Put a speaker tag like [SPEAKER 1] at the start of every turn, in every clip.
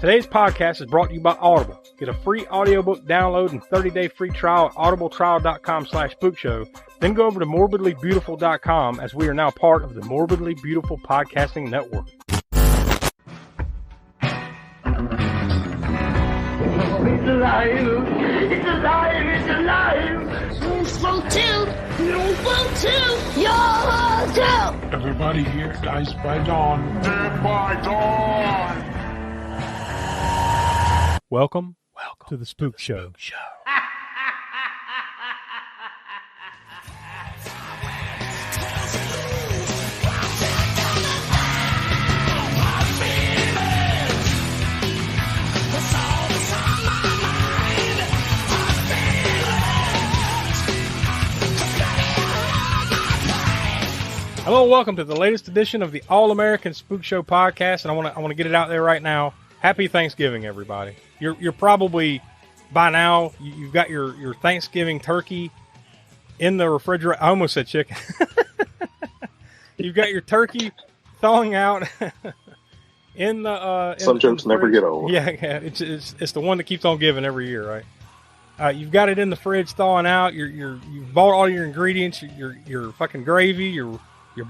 [SPEAKER 1] Today's podcast is brought to you by Audible. Get a free audiobook download and 30-day free trial at audibletrial.com/spookshow. Then go over to morbidlybeautiful.com as we are now part of the Morbidly Beautiful Podcasting Network.
[SPEAKER 2] It's alive! It's alive! It's alive!
[SPEAKER 3] You vote too! You vote too! You too!
[SPEAKER 4] Everybody here dies by dawn. Dead by dawn!
[SPEAKER 1] Welcome to the Spookshow. Hello, welcome to the latest edition of the All-American Spook Show podcast, and I want to get it out there right now. Happy Thanksgiving, everybody! You're probably by now you've got your Thanksgiving turkey in the refrigerator. I almost said chicken. You've got your turkey thawing out in the.
[SPEAKER 5] Some jokes never get old.
[SPEAKER 1] Yeah, it's the one that keeps on giving every year, right? You've got it in the fridge thawing out. You've bought all your ingredients, your fucking gravy, your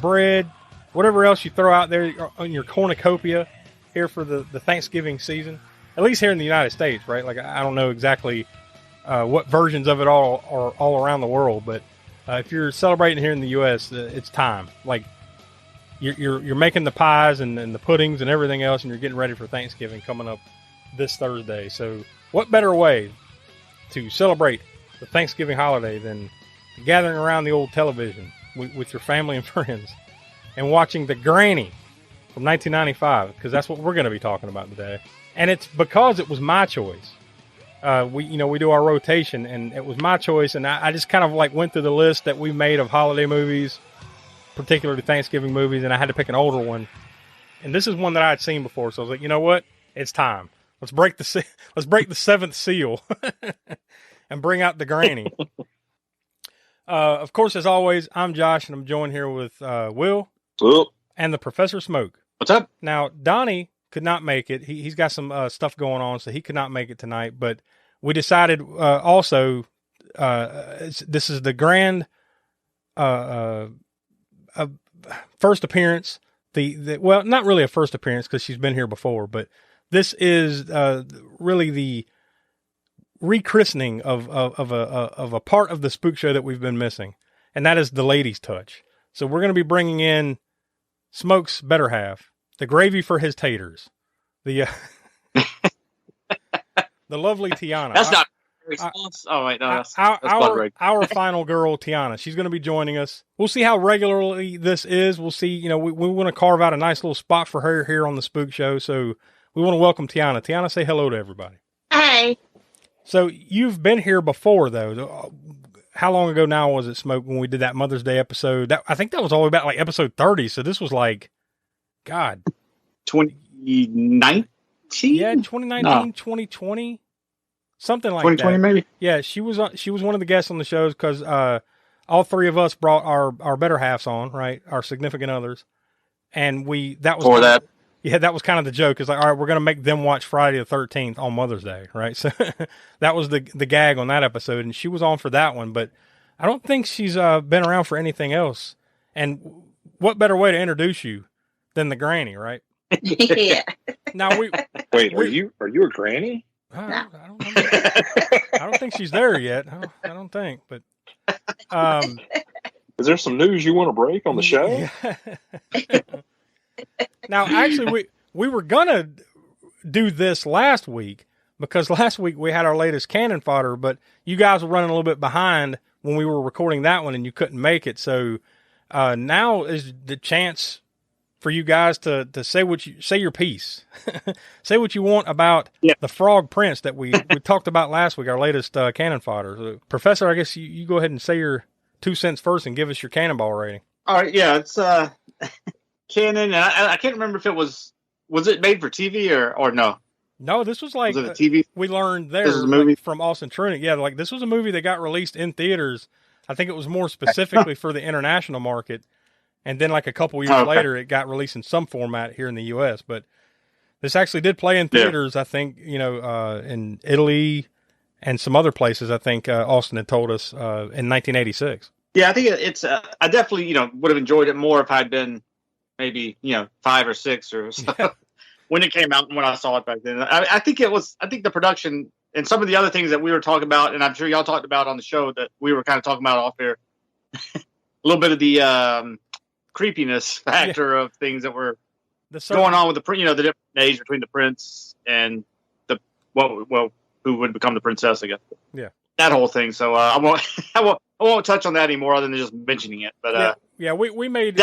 [SPEAKER 1] bread, whatever else you throw out there on your cornucopia here for the Thanksgiving season. At least here in the United States, right? Like, I don't know exactly what versions of it all are all around the world, but if you're celebrating here in the U.S., it's time. Like, you're making the pies and the puddings and everything else, and you're getting ready for Thanksgiving coming up this Thursday. So what better way to celebrate the Thanksgiving holiday than gathering around the old television with your family and friends and watching The Granny from 1995, because that's what we're going to be talking about today. And it's because it was my choice. We do our rotation, and it was my choice, and I just kind of like went through the list that we made of holiday movies, particularly Thanksgiving movies, and I had to pick an older one. And this is one that I had seen before, so I was like, you know what? It's time. Let's break the seventh seal and bring out The Granny. Of course, as always, I'm Josh, and I'm joined here with Will and the Professor Smoke.
[SPEAKER 5] What's up?
[SPEAKER 1] Now, Donnie could not make it. He's got some stuff going on, so he could not make it tonight. But we decided also this is the grand first appearance. Well, not really a first appearance because she's been here before, but this is really the rechristening of a part of the Spook Show that we've been missing, and that is the ladies' touch. So we're going to be bringing in Smoke's better half, the gravy for his taters, the lovely Tiana.
[SPEAKER 6] That's not response. Oh wait, no, that's
[SPEAKER 1] our final girl, Tiana. She's going to be joining us. We'll see how regularly this is. We'll see. You know, we want to carve out a nice little spot for her here on the Spook Show. So we want to welcome Tiana. Tiana, say hello to everybody.
[SPEAKER 3] Hey.
[SPEAKER 1] So you've been here before, though. How long ago now was it, Smoke, when we did that Mother's Day episode? I think that was all the way back like episode 30. So this was like, God.
[SPEAKER 6] 2019?
[SPEAKER 1] Yeah, 2019, 2020. Something like
[SPEAKER 6] 2020
[SPEAKER 1] that.
[SPEAKER 6] Maybe?
[SPEAKER 1] Yeah, she was one of the guests on the shows because all three of us brought our better halves on, right? Our significant others. And that was kind of the joke. It's like, all right, we're going to make them watch Friday the 13th on Mother's Day, right? So that was the gag on that episode, and she was on for that one, but I don't think she's been around for anything else. And what better way to introduce you than the Granny, right?
[SPEAKER 3] Yeah.
[SPEAKER 1] Now
[SPEAKER 5] Wait, are you a granny?
[SPEAKER 1] I don't know. I don't think she's there yet. I don't think, but
[SPEAKER 5] Is there some news you want to break on the show?
[SPEAKER 1] Yeah. Now, actually, we were gonna do this last week because last week we had our latest cannon fodder, but you guys were running a little bit behind when we were recording that one, and you couldn't make it. So now is the chance for you guys to say your piece, say what you want about the Frog Prince that we talked about last week, our latest cannon fodder. So, Professor, I guess you go ahead and say your 2 cents first and give us your cannonball rating.
[SPEAKER 6] All right, yeah, it's canon. I can't remember if it was it made for TV or no?
[SPEAKER 1] No, this was like
[SPEAKER 6] was it a TV?
[SPEAKER 1] We learned there
[SPEAKER 6] This is a movie?
[SPEAKER 1] like, from Austin Trunick. Yeah, like this was a movie that got released in theaters. I think it was more specifically for the international market. And then like a couple years later, it got released in some format here in the U.S. But This actually did play in theaters, I think, in Italy and some other places. I think Austin had told us in 1986.
[SPEAKER 6] Yeah, I think it's. I definitely, would have enjoyed it more if I'd been maybe 5 or 6 or so when it came out and when I saw it back then. I think it was. I think the production and some of the other things that we were talking about, and I'm sure y'all talked about on the show that we were kind of talking about off air. A little bit of the creepiness factor of things that were going on with the the different age between the prince and the who would become the princess, I guess.
[SPEAKER 1] Yeah,
[SPEAKER 6] that whole thing. So I won't touch on that anymore other than just mentioning it. But
[SPEAKER 1] we made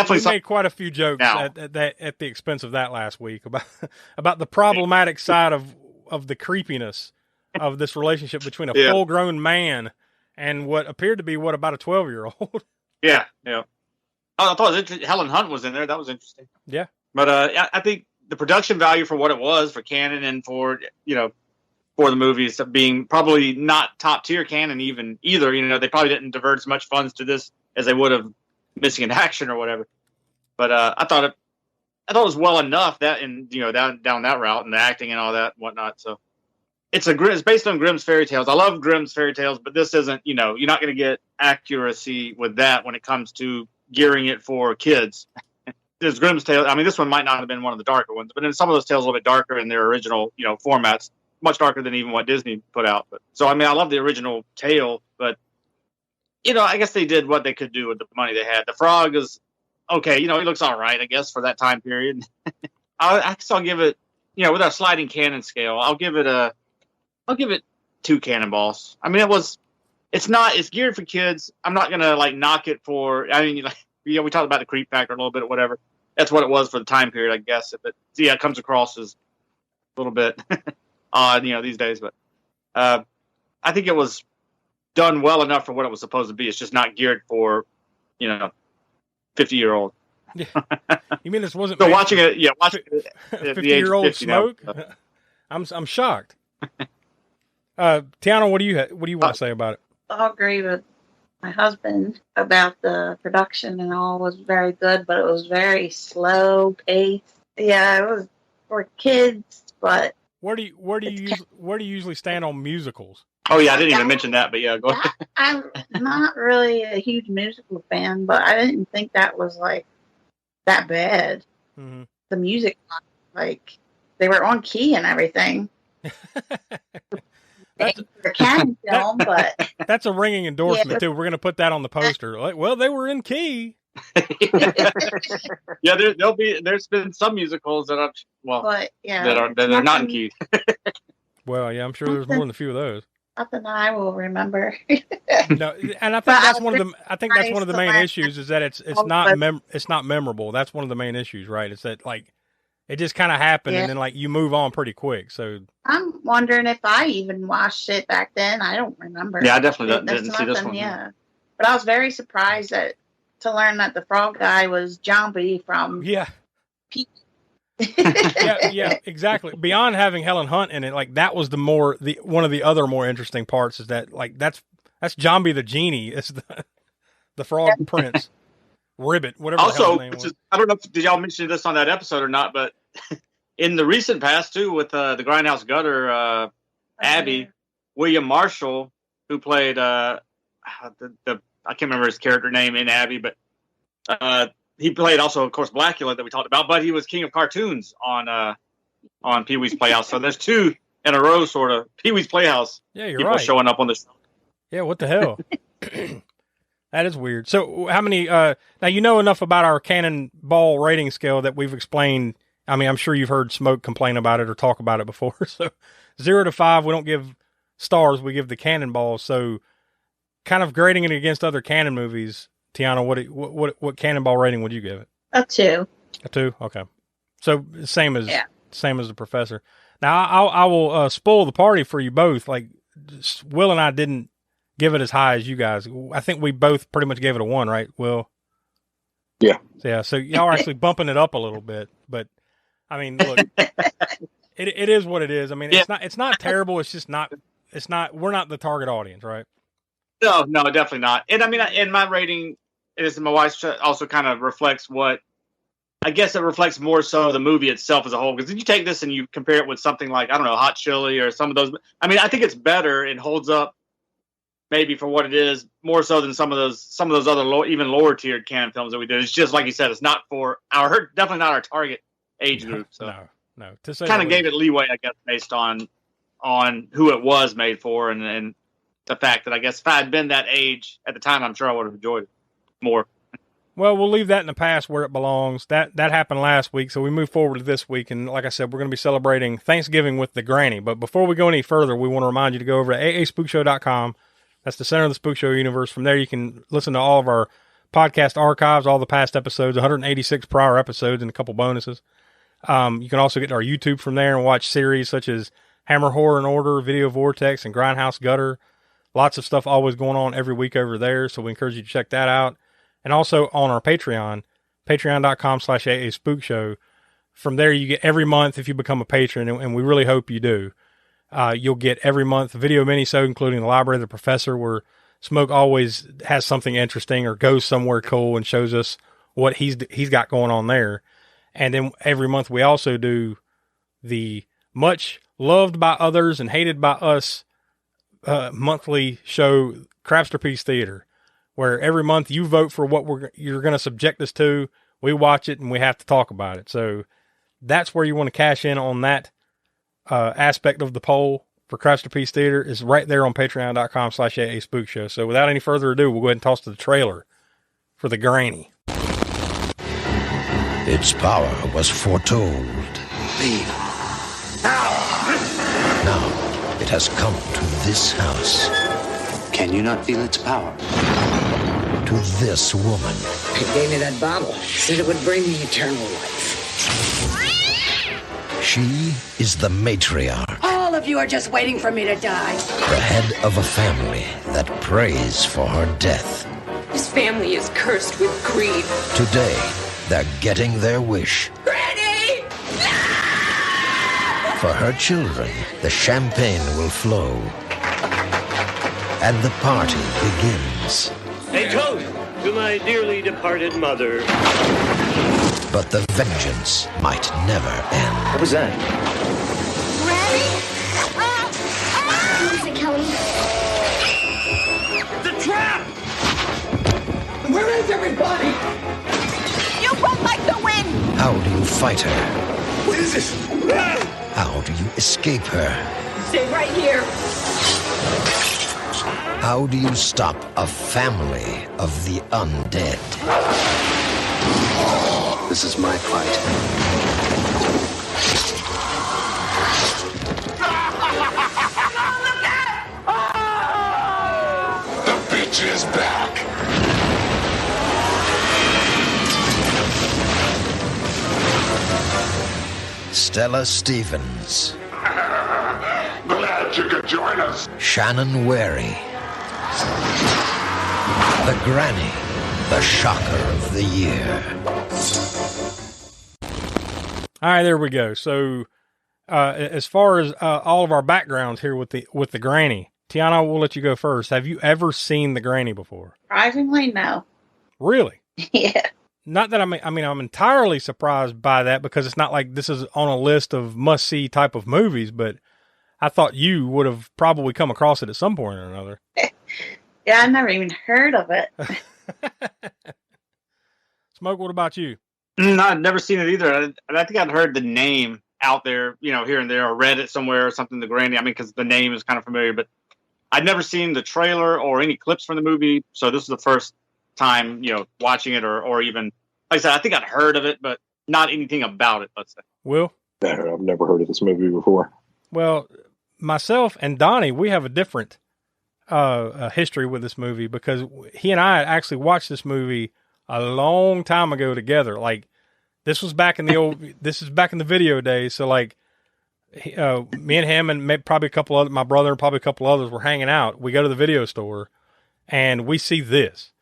[SPEAKER 1] quite a few jokes at the expense of that last week about the problematic side of the creepiness of this relationship between a full grown man and what appeared to be about a 12-year-old. Yeah.
[SPEAKER 6] I thought it was interesting. Helen Hunt was in there. That was interesting.
[SPEAKER 1] Yeah.
[SPEAKER 6] But I think the production value for what it was for Canon and for the movies being probably not top tier Canon either. They probably didn't divert as much funds to this as they would have Missing in Action or whatever. But I thought it was well enough that down that route and the acting and all that and whatnot. So it's based on Grimm's fairy tales. I love Grimm's fairy tales, but this isn't. You're not going to get accuracy with that when it comes to gearing it for kids. There's Grimm's tale. I mean, this one might not have been one of the darker ones, but in some of those tales a little bit darker in their original, formats, much darker than even what Disney put out. But so, I mean, I love the original tale, but I guess they did what they could do with the money they had. The frog is okay. He looks all right, I guess, for that time period. I guess I'll give it, with our sliding cannon scale, I'll give it 2 cannonballs. I mean, it's geared for kids. I'm not gonna knock it for. I mean, we talked about the creep factor a little bit or whatever. That's what it was for the time period, I guess. It comes across as a little bit odd, these days. But I think it was done well enough for what it was supposed to be. It's just not geared for, 50-year-old.
[SPEAKER 1] Yeah. You mean this wasn't?
[SPEAKER 6] So watching it at
[SPEAKER 1] 50-year-old Smoke. I'm shocked. Tiana, what do you want to say about it?
[SPEAKER 7] I'll agree with my husband about the production and all was very good, but it was very slow paced. Yeah, it was for kids, but
[SPEAKER 1] where do you usually stand on musicals?
[SPEAKER 6] Oh yeah, I didn't even mention that, but yeah, go ahead.
[SPEAKER 7] I'm not really a huge musical fan, but I didn't think that was that bad.
[SPEAKER 1] Mm-hmm.
[SPEAKER 7] The music, they were on key and everything.
[SPEAKER 1] That's
[SPEAKER 7] a Canon film, but
[SPEAKER 1] that's a ringing endorsement too. We're going to put that on the poster. They were in key.
[SPEAKER 6] Yeah, there's been some musicals that that are not in key.
[SPEAKER 1] Well, yeah, I'm sure there's more than a few of those.
[SPEAKER 7] Nothing I will remember.
[SPEAKER 1] No, and I think that's one of the main issues is that it's not memorable. That's one of the main issues, right? It's that it just kind of happened and then you move on pretty quick. So
[SPEAKER 7] I'm wondering if I even watched it back then. I don't remember.
[SPEAKER 6] Yeah, I definitely didn't see this one.
[SPEAKER 7] Yeah, but I was very surprised to learn that the frog guy was Zombie from
[SPEAKER 1] yeah, exactly. Beyond having Helen Hunt in it, that was one of the other more interesting parts is that that's Zombie the genie. It's the frog prince, Ribbit, whatever.
[SPEAKER 6] Also,
[SPEAKER 1] the hell his name was.
[SPEAKER 6] I don't know did y'all mention this on that episode or not, but in the recent past too, with the Grindhouse Gutter, Abby, William Marshall, who played I can't remember his character name in Abby, but he played also, of course, Blackula that we talked about, but he was King of Cartoons on Pee-wee's Playhouse. So there's 2 in a row, sort of. Pee-wee's Playhouse.
[SPEAKER 1] Yeah, you're
[SPEAKER 6] people
[SPEAKER 1] right.
[SPEAKER 6] Showing up on the show.
[SPEAKER 1] Yeah, what the hell? That is weird. So how many, now enough about our Cannonball rating scale that we've explained. I mean, I'm sure you've heard Smoke complain about it or talk about it before. So 0 to 5, we don't give stars, we give the Cannonball. So kind of grading it against other Cannon movies, Tiana, what Cannonball rating would you give it?
[SPEAKER 7] A 2.
[SPEAKER 1] A 2? Okay. So same as the Professor. Now I will spoil the party for you both. Will and I didn't give it as high as you guys. I think we both pretty much gave it a 1, right, Will?
[SPEAKER 5] Yeah.
[SPEAKER 1] Yeah. So y'all are actually bumping it up a little bit, but I mean, look, it is what it is. I mean, it's not terrible. It's just not. We're not the target audience, right?
[SPEAKER 6] No, definitely not. And I mean, and my rating is my wife's also kind of reflects what I guess it reflects more so the movie itself as a whole. Because if you take this and you compare it with something like, I don't know, Hot Chili or some of those, I mean, I think it's better. It holds up maybe for what it is more so than some of those other even lower tiered Cannon films that we did. It's just like you said, it's not for definitely not our target age group. So
[SPEAKER 1] no.
[SPEAKER 6] Kind of gave it leeway, I guess, based on who it was made for, and the fact that I guess if I had been that age at the time, I'm sure I would have enjoyed it more.
[SPEAKER 1] Well, we'll leave that in the past where it belongs. That happened last week, so we move forward to this week. And like I said, we're going to be celebrating Thanksgiving with the Granny. But before we go any further, we want to remind you to go over to aaspookshow.com. That's the center of the Spook Show universe. From there, you can listen to all of our podcast archives, all the past episodes, 186 prior episodes, and a couple bonuses. You can also get to our YouTube from there and watch series such as Hammer Horror and Order, Video Vortex, and Grindhouse Gutter. Lots of stuff always going on every week over there, so we encourage you to check that out. And also on our Patreon, patreon.com/AASpookShow. From there, you get every month if you become a patron, and we really hope you do. You'll get every month a video mini-sode, including the Library of the Professor, where Smoke always has something interesting or goes somewhere cool and shows us what he's got going on there. And then every month we also do the much loved by others and hated by us monthly show, Crapsterpiece Theater, where every month you vote for what you're going to subject us to. We watch it and we have to talk about it. So that's where you want to cash in on that aspect of the poll for Crapsterpiece Theater is right there on patreon.com/AASpookShow. So without any further ado, we'll go ahead and toss to the trailer for the Granny.
[SPEAKER 8] Its power was foretold. Now it has come to this house.
[SPEAKER 9] Can you not feel its power?
[SPEAKER 8] To this woman.
[SPEAKER 10] He gave me that bottle. Said it would bring me eternal life.
[SPEAKER 8] She is the matriarch.
[SPEAKER 11] All of you are just waiting for me to die.
[SPEAKER 8] The head of a family that prays for her death.
[SPEAKER 11] This family is cursed with greed.
[SPEAKER 8] Today, they're getting their wish.
[SPEAKER 11] Granny!
[SPEAKER 8] For her children, the champagne will flow. And the party begins.
[SPEAKER 12] A toast to my dearly departed mother.
[SPEAKER 8] But the vengeance might never end.
[SPEAKER 9] What was that?
[SPEAKER 3] Granny? Who is it, Kelly?
[SPEAKER 12] The trap!
[SPEAKER 10] Where is everybody?
[SPEAKER 11] You run like the wind!
[SPEAKER 8] How do you fight her?
[SPEAKER 12] What is this?
[SPEAKER 8] How do you escape her?
[SPEAKER 11] Stay right here.
[SPEAKER 8] How do you stop a family of the undead?
[SPEAKER 9] This is my fight.
[SPEAKER 4] The bitch is back.
[SPEAKER 8] Stella Stevens.
[SPEAKER 4] Glad you could join us.
[SPEAKER 8] Shannon Wary. The Granny. The shocker of the year.
[SPEAKER 1] All right, there we go. So, as far as all of our backgrounds here with the Granny, Tiana, we'll let you go first. Have you ever seen the Granny before?
[SPEAKER 7] Surprisingly, no.
[SPEAKER 1] Really?
[SPEAKER 7] Yeah.
[SPEAKER 1] Not that I'm entirely surprised by that because it's not like this is on a list of must-see type of movies, but I thought you would have probably come across it at some point or another.
[SPEAKER 7] Yeah, I never even heard of it.
[SPEAKER 1] Smoke, what about you?
[SPEAKER 6] I've never seen it either. I think I'd heard the name out there, here and there, or read it somewhere or something, the Granny. I mean, because the name is kind of familiar, but I'd never seen the trailer or any clips from the movie. So this is the first time, watching it or even, like I said, I think I'd heard of it, but not anything about it, let's say.
[SPEAKER 1] Will?
[SPEAKER 5] No, I've never heard of this movie before.
[SPEAKER 1] Well, myself and Donnie, we have a different history with this movie because he and I actually watched this movie a long time ago together. Like this was back in the this is back in the video days. So like me and him and maybe probably a couple other, my brother and probably a couple others were hanging out. We go to the video store and we see this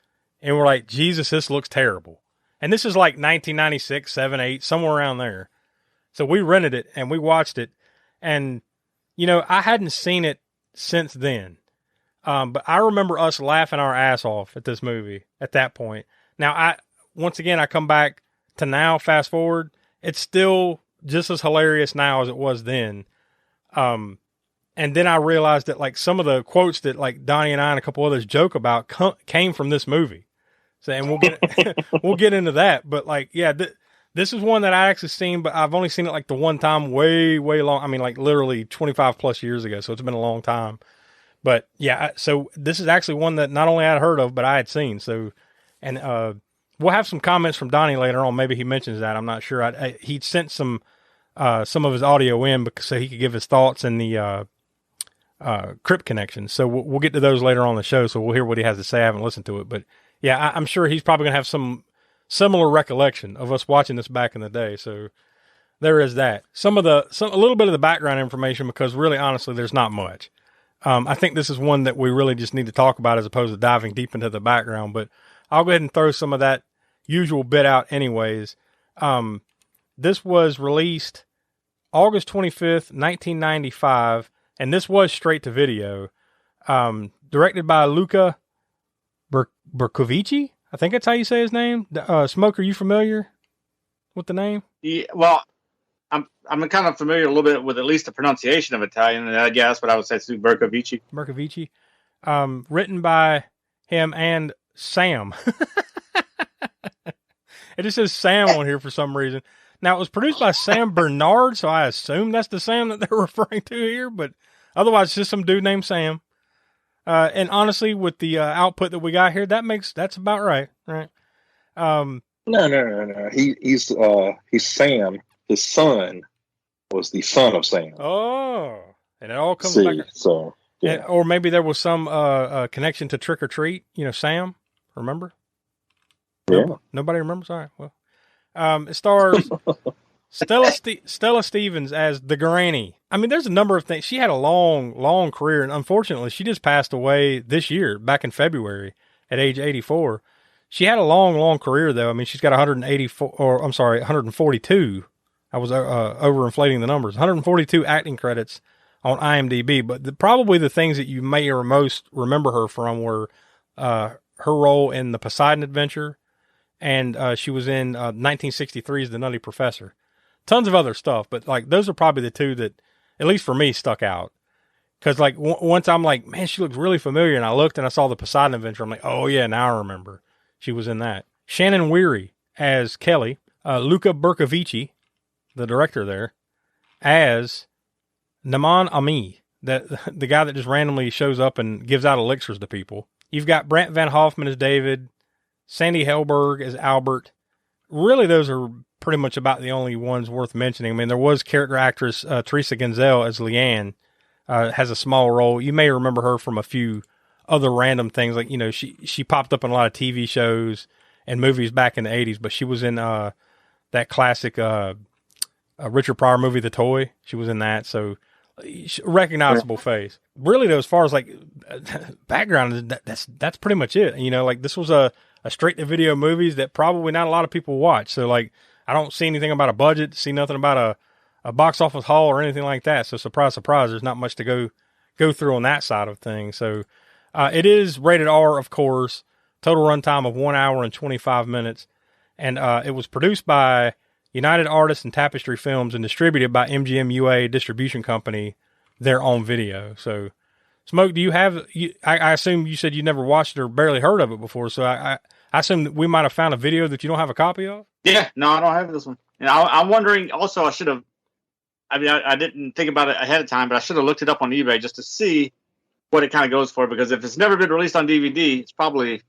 [SPEAKER 1] and we're like, Jesus, this looks terrible. And this is like 1996, 7, 8, somewhere around there. So we rented it and we watched it. And, I hadn't seen it since then. But I remember us laughing our ass off at this movie at that point. Now, once again, I come back to now, fast forward, it's still just as hilarious now as it was then. And then I realized that like some of the quotes that like Donnie and I and a couple others joke about came from this movie. So, and we'll get we'll get into that. But like, yeah, this is one that I actually seen, but I've only seen it like the one time, way long. I mean, like literally 25 plus years ago. So it's been a long time. But yeah, so this is actually one that not only I had heard of, but I had seen. So, and we'll have some comments from Donnie later on. Maybe he mentions that. I'm not sure. He'd sent some of his audio in so he could give his thoughts in the Crypt Connection. So we'll get to those later on the show. So we'll hear what he has to say. I haven't listened to it, but yeah, I'm sure he's probably going to have some similar recollection of us watching this back in the day. So there is that. A little bit of the background information, because really, honestly, there's not much. I think this is one that we really just need to talk about as opposed to diving deep into the background, but I'll go ahead and throw some of that usual bit out anyways. This was released August 25th, 1995, and this was straight to video. Directed by Luca Bercovici. I think that's how you say his name. Smoke, are you familiar with the name?
[SPEAKER 6] Yeah, well, I'm kind of familiar a little bit with at least the pronunciation of Italian, and I guess what I would say is Bercovici.
[SPEAKER 1] Bercovici. Written by him and Sam. It just says Sam on here for some reason. Now, it was produced by Sam Bernard, so I assume that's the Sam that they're referring to here, but otherwise it's just some dude named Sam. And honestly, with the output that we got here, that's about right.
[SPEAKER 5] No. He's Sam. His son was the son of Sam.
[SPEAKER 1] Oh, and it all comes back.
[SPEAKER 5] So, yeah.
[SPEAKER 1] Or maybe there was some connection to Trick or Treat. Sam, remember?
[SPEAKER 5] Yeah.
[SPEAKER 1] Nobody remembers? All right, well. It stars Stella Stevens as the granny. I mean, there's a number of things. She had a long career, and unfortunately, she just passed away this year, back in February, at age 84. She had a long career, though. I mean, she's got 142. I was overinflating the numbers. 142 acting credits on IMDb, but probably the things that you may or most remember her from were her role in the Poseidon Adventure, and she was in 1963's The Nutty Professor. Tons of other stuff, but like those are probably the two that, at least for me, stuck out. Because like once I'm like, man, she looks really familiar, and I looked and I saw the Poseidon Adventure. I'm like, oh yeah, now I remember. She was in that. Shannon Weary as Kelly. Luca Bercovici, the director there, as Naman Ami, the guy that just randomly shows up and gives out elixirs to people. You've got Brant Van Hoffman as David, Sandy Helberg as Albert. Really, those are pretty much about the only ones worth mentioning. I mean, there was character actress Teresa Genzel as Leanne, has a small role. You may remember her from a few other random things, like, she popped up in a lot of TV shows and movies back in the 80s, but she was in that classic Richard Pryor movie, The Toy. She was in that, so recognizable face. Really, though, as far as like background, that's pretty much it. Like this was a straight to video movies that probably not a lot of people watch. So like, I don't see anything about a budget, see nothing about a box office haul or anything like that. So surprise, there's not much to go through on that side of things. So it is rated R, of course. Total runtime of 1 hour and 25 minutes. And it was produced by United Artists and Tapestry Films and distributed by MGM UA Distribution Company, their own video. So, Smoke, do you have, I assume you said you never watched it or barely heard of it before, so I assume that we might have found a video that you don't have a copy of?
[SPEAKER 6] Yeah, no, I don't have this one. And I'm wondering, also, I didn't think about it ahead of time, but I should have looked it up on eBay just to see what it kind of goes for, because if it's never been released on DVD, it's probably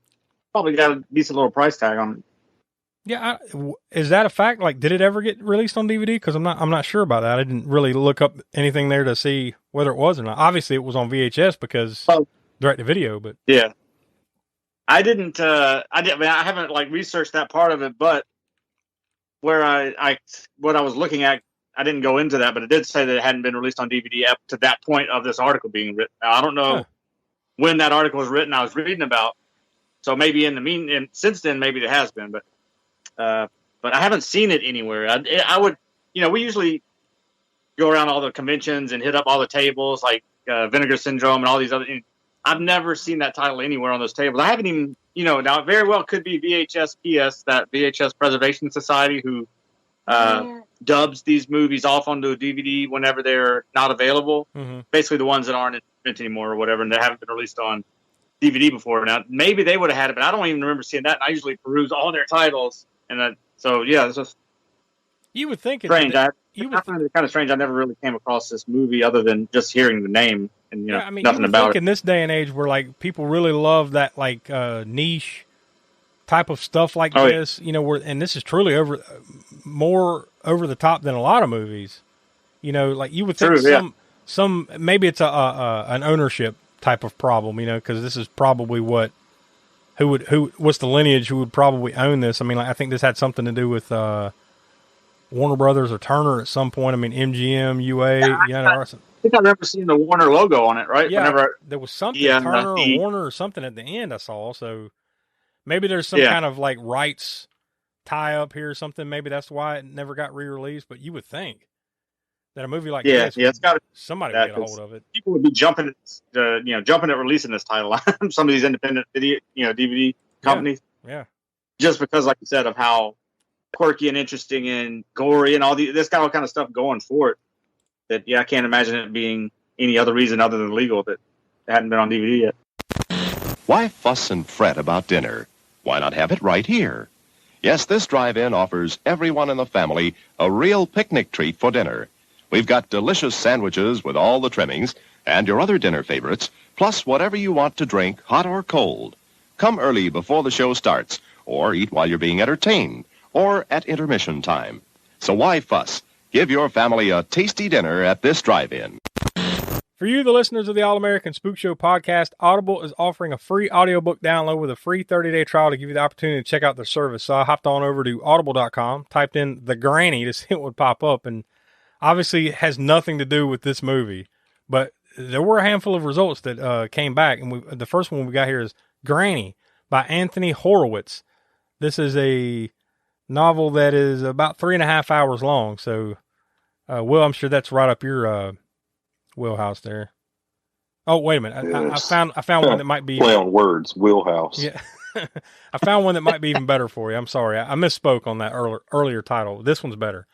[SPEAKER 6] got a decent little price tag on it.
[SPEAKER 1] Yeah, is that a fact? Like, did it ever get released on DVD? Because I'm not sure about that. I didn't really look up anything there to see whether it was or not. Obviously, it was on VHS because direct to video. But
[SPEAKER 6] yeah, I didn't. I haven't like researched that part of it. But where what I was looking at, I didn't go into that. But it did say that it hadn't been released on DVD up to that point of this article being written. Now, I don't know when that article was written. I was reading about. So maybe since then, maybe it has been, but I haven't seen it anywhere. I would, we usually go around all the conventions and hit up all the tables, like Vinegar Syndrome and all these other. I've never seen that title anywhere on those tables. I haven't even now it very well could be VHS-PS, that VHS Preservation Society, who dubs these movies off onto a DVD whenever they're not available.
[SPEAKER 1] Mm-hmm.
[SPEAKER 6] Basically, the ones that aren't in print anymore or whatever, and they haven't been released on DVD before. Now, maybe they would have had it, but I don't even remember seeing that. And I usually peruse all their titles, and so yeah, it's just
[SPEAKER 1] you would think
[SPEAKER 6] strange. I find it kind of strange. I never really came across this movie other than just hearing the name and nothing about it.
[SPEAKER 1] In this day and age, where like people really love that like niche type of stuff like this, and this is truly more over the top than a lot of movies. Like you would think some maybe it's an ownership type of problem, because this is probably what's the lineage who would probably own this. I mean, like, I think this had something to do with Warner Brothers or Turner at some point. I mean, MGM, UA,
[SPEAKER 6] I think I remember seeing the Warner logo on it, right?
[SPEAKER 1] Yeah,
[SPEAKER 6] whenever
[SPEAKER 1] there was something Turner or Warner or something at the end I saw. So maybe there's some kind of like rights tie up here or something. Maybe that's why it never got re-released. But you would think that a movie like this, somebody would get a hold of it.
[SPEAKER 6] People would be jumping at releasing this title on some of these independent video, DVD companies.
[SPEAKER 1] Yeah.
[SPEAKER 6] Just because, like you said, of how quirky and interesting and gory and this kind of stuff going for it. That I can't imagine it being any other reason other than legal that it hadn't been on DVD yet.
[SPEAKER 13] Why fuss and fret about dinner? Why not have it right here? Yes, this drive-in offers everyone in the family a real picnic treat for dinner. We've got delicious sandwiches with all the trimmings and your other dinner favorites, plus whatever you want to drink, hot or cold. Come early before the show starts, or eat while you're being entertained, or at intermission time. So why fuss? Give your family a tasty dinner at this drive-in.
[SPEAKER 1] For you, the listeners of the All-American Spook Show podcast, Audible is offering a free audiobook download with a free 30-day trial to give you the opportunity to check out their service. So I hopped on over to audible.com, typed in The Granny to see what would pop up, and obviously it has nothing to do with this movie. But there were a handful of results that came back, and the first one we got here is Granny by Anthony Horowitz. This is a novel that is about 3.5 hours long, so Will, I'm sure that's right up your wheelhouse there. Oh, wait a minute!
[SPEAKER 5] Yes.
[SPEAKER 1] I found one that might be
[SPEAKER 5] play on words. Wheelhouse.
[SPEAKER 1] Yeah, I found one that might be even better for you. I'm sorry, I misspoke on that earlier title. This one's better.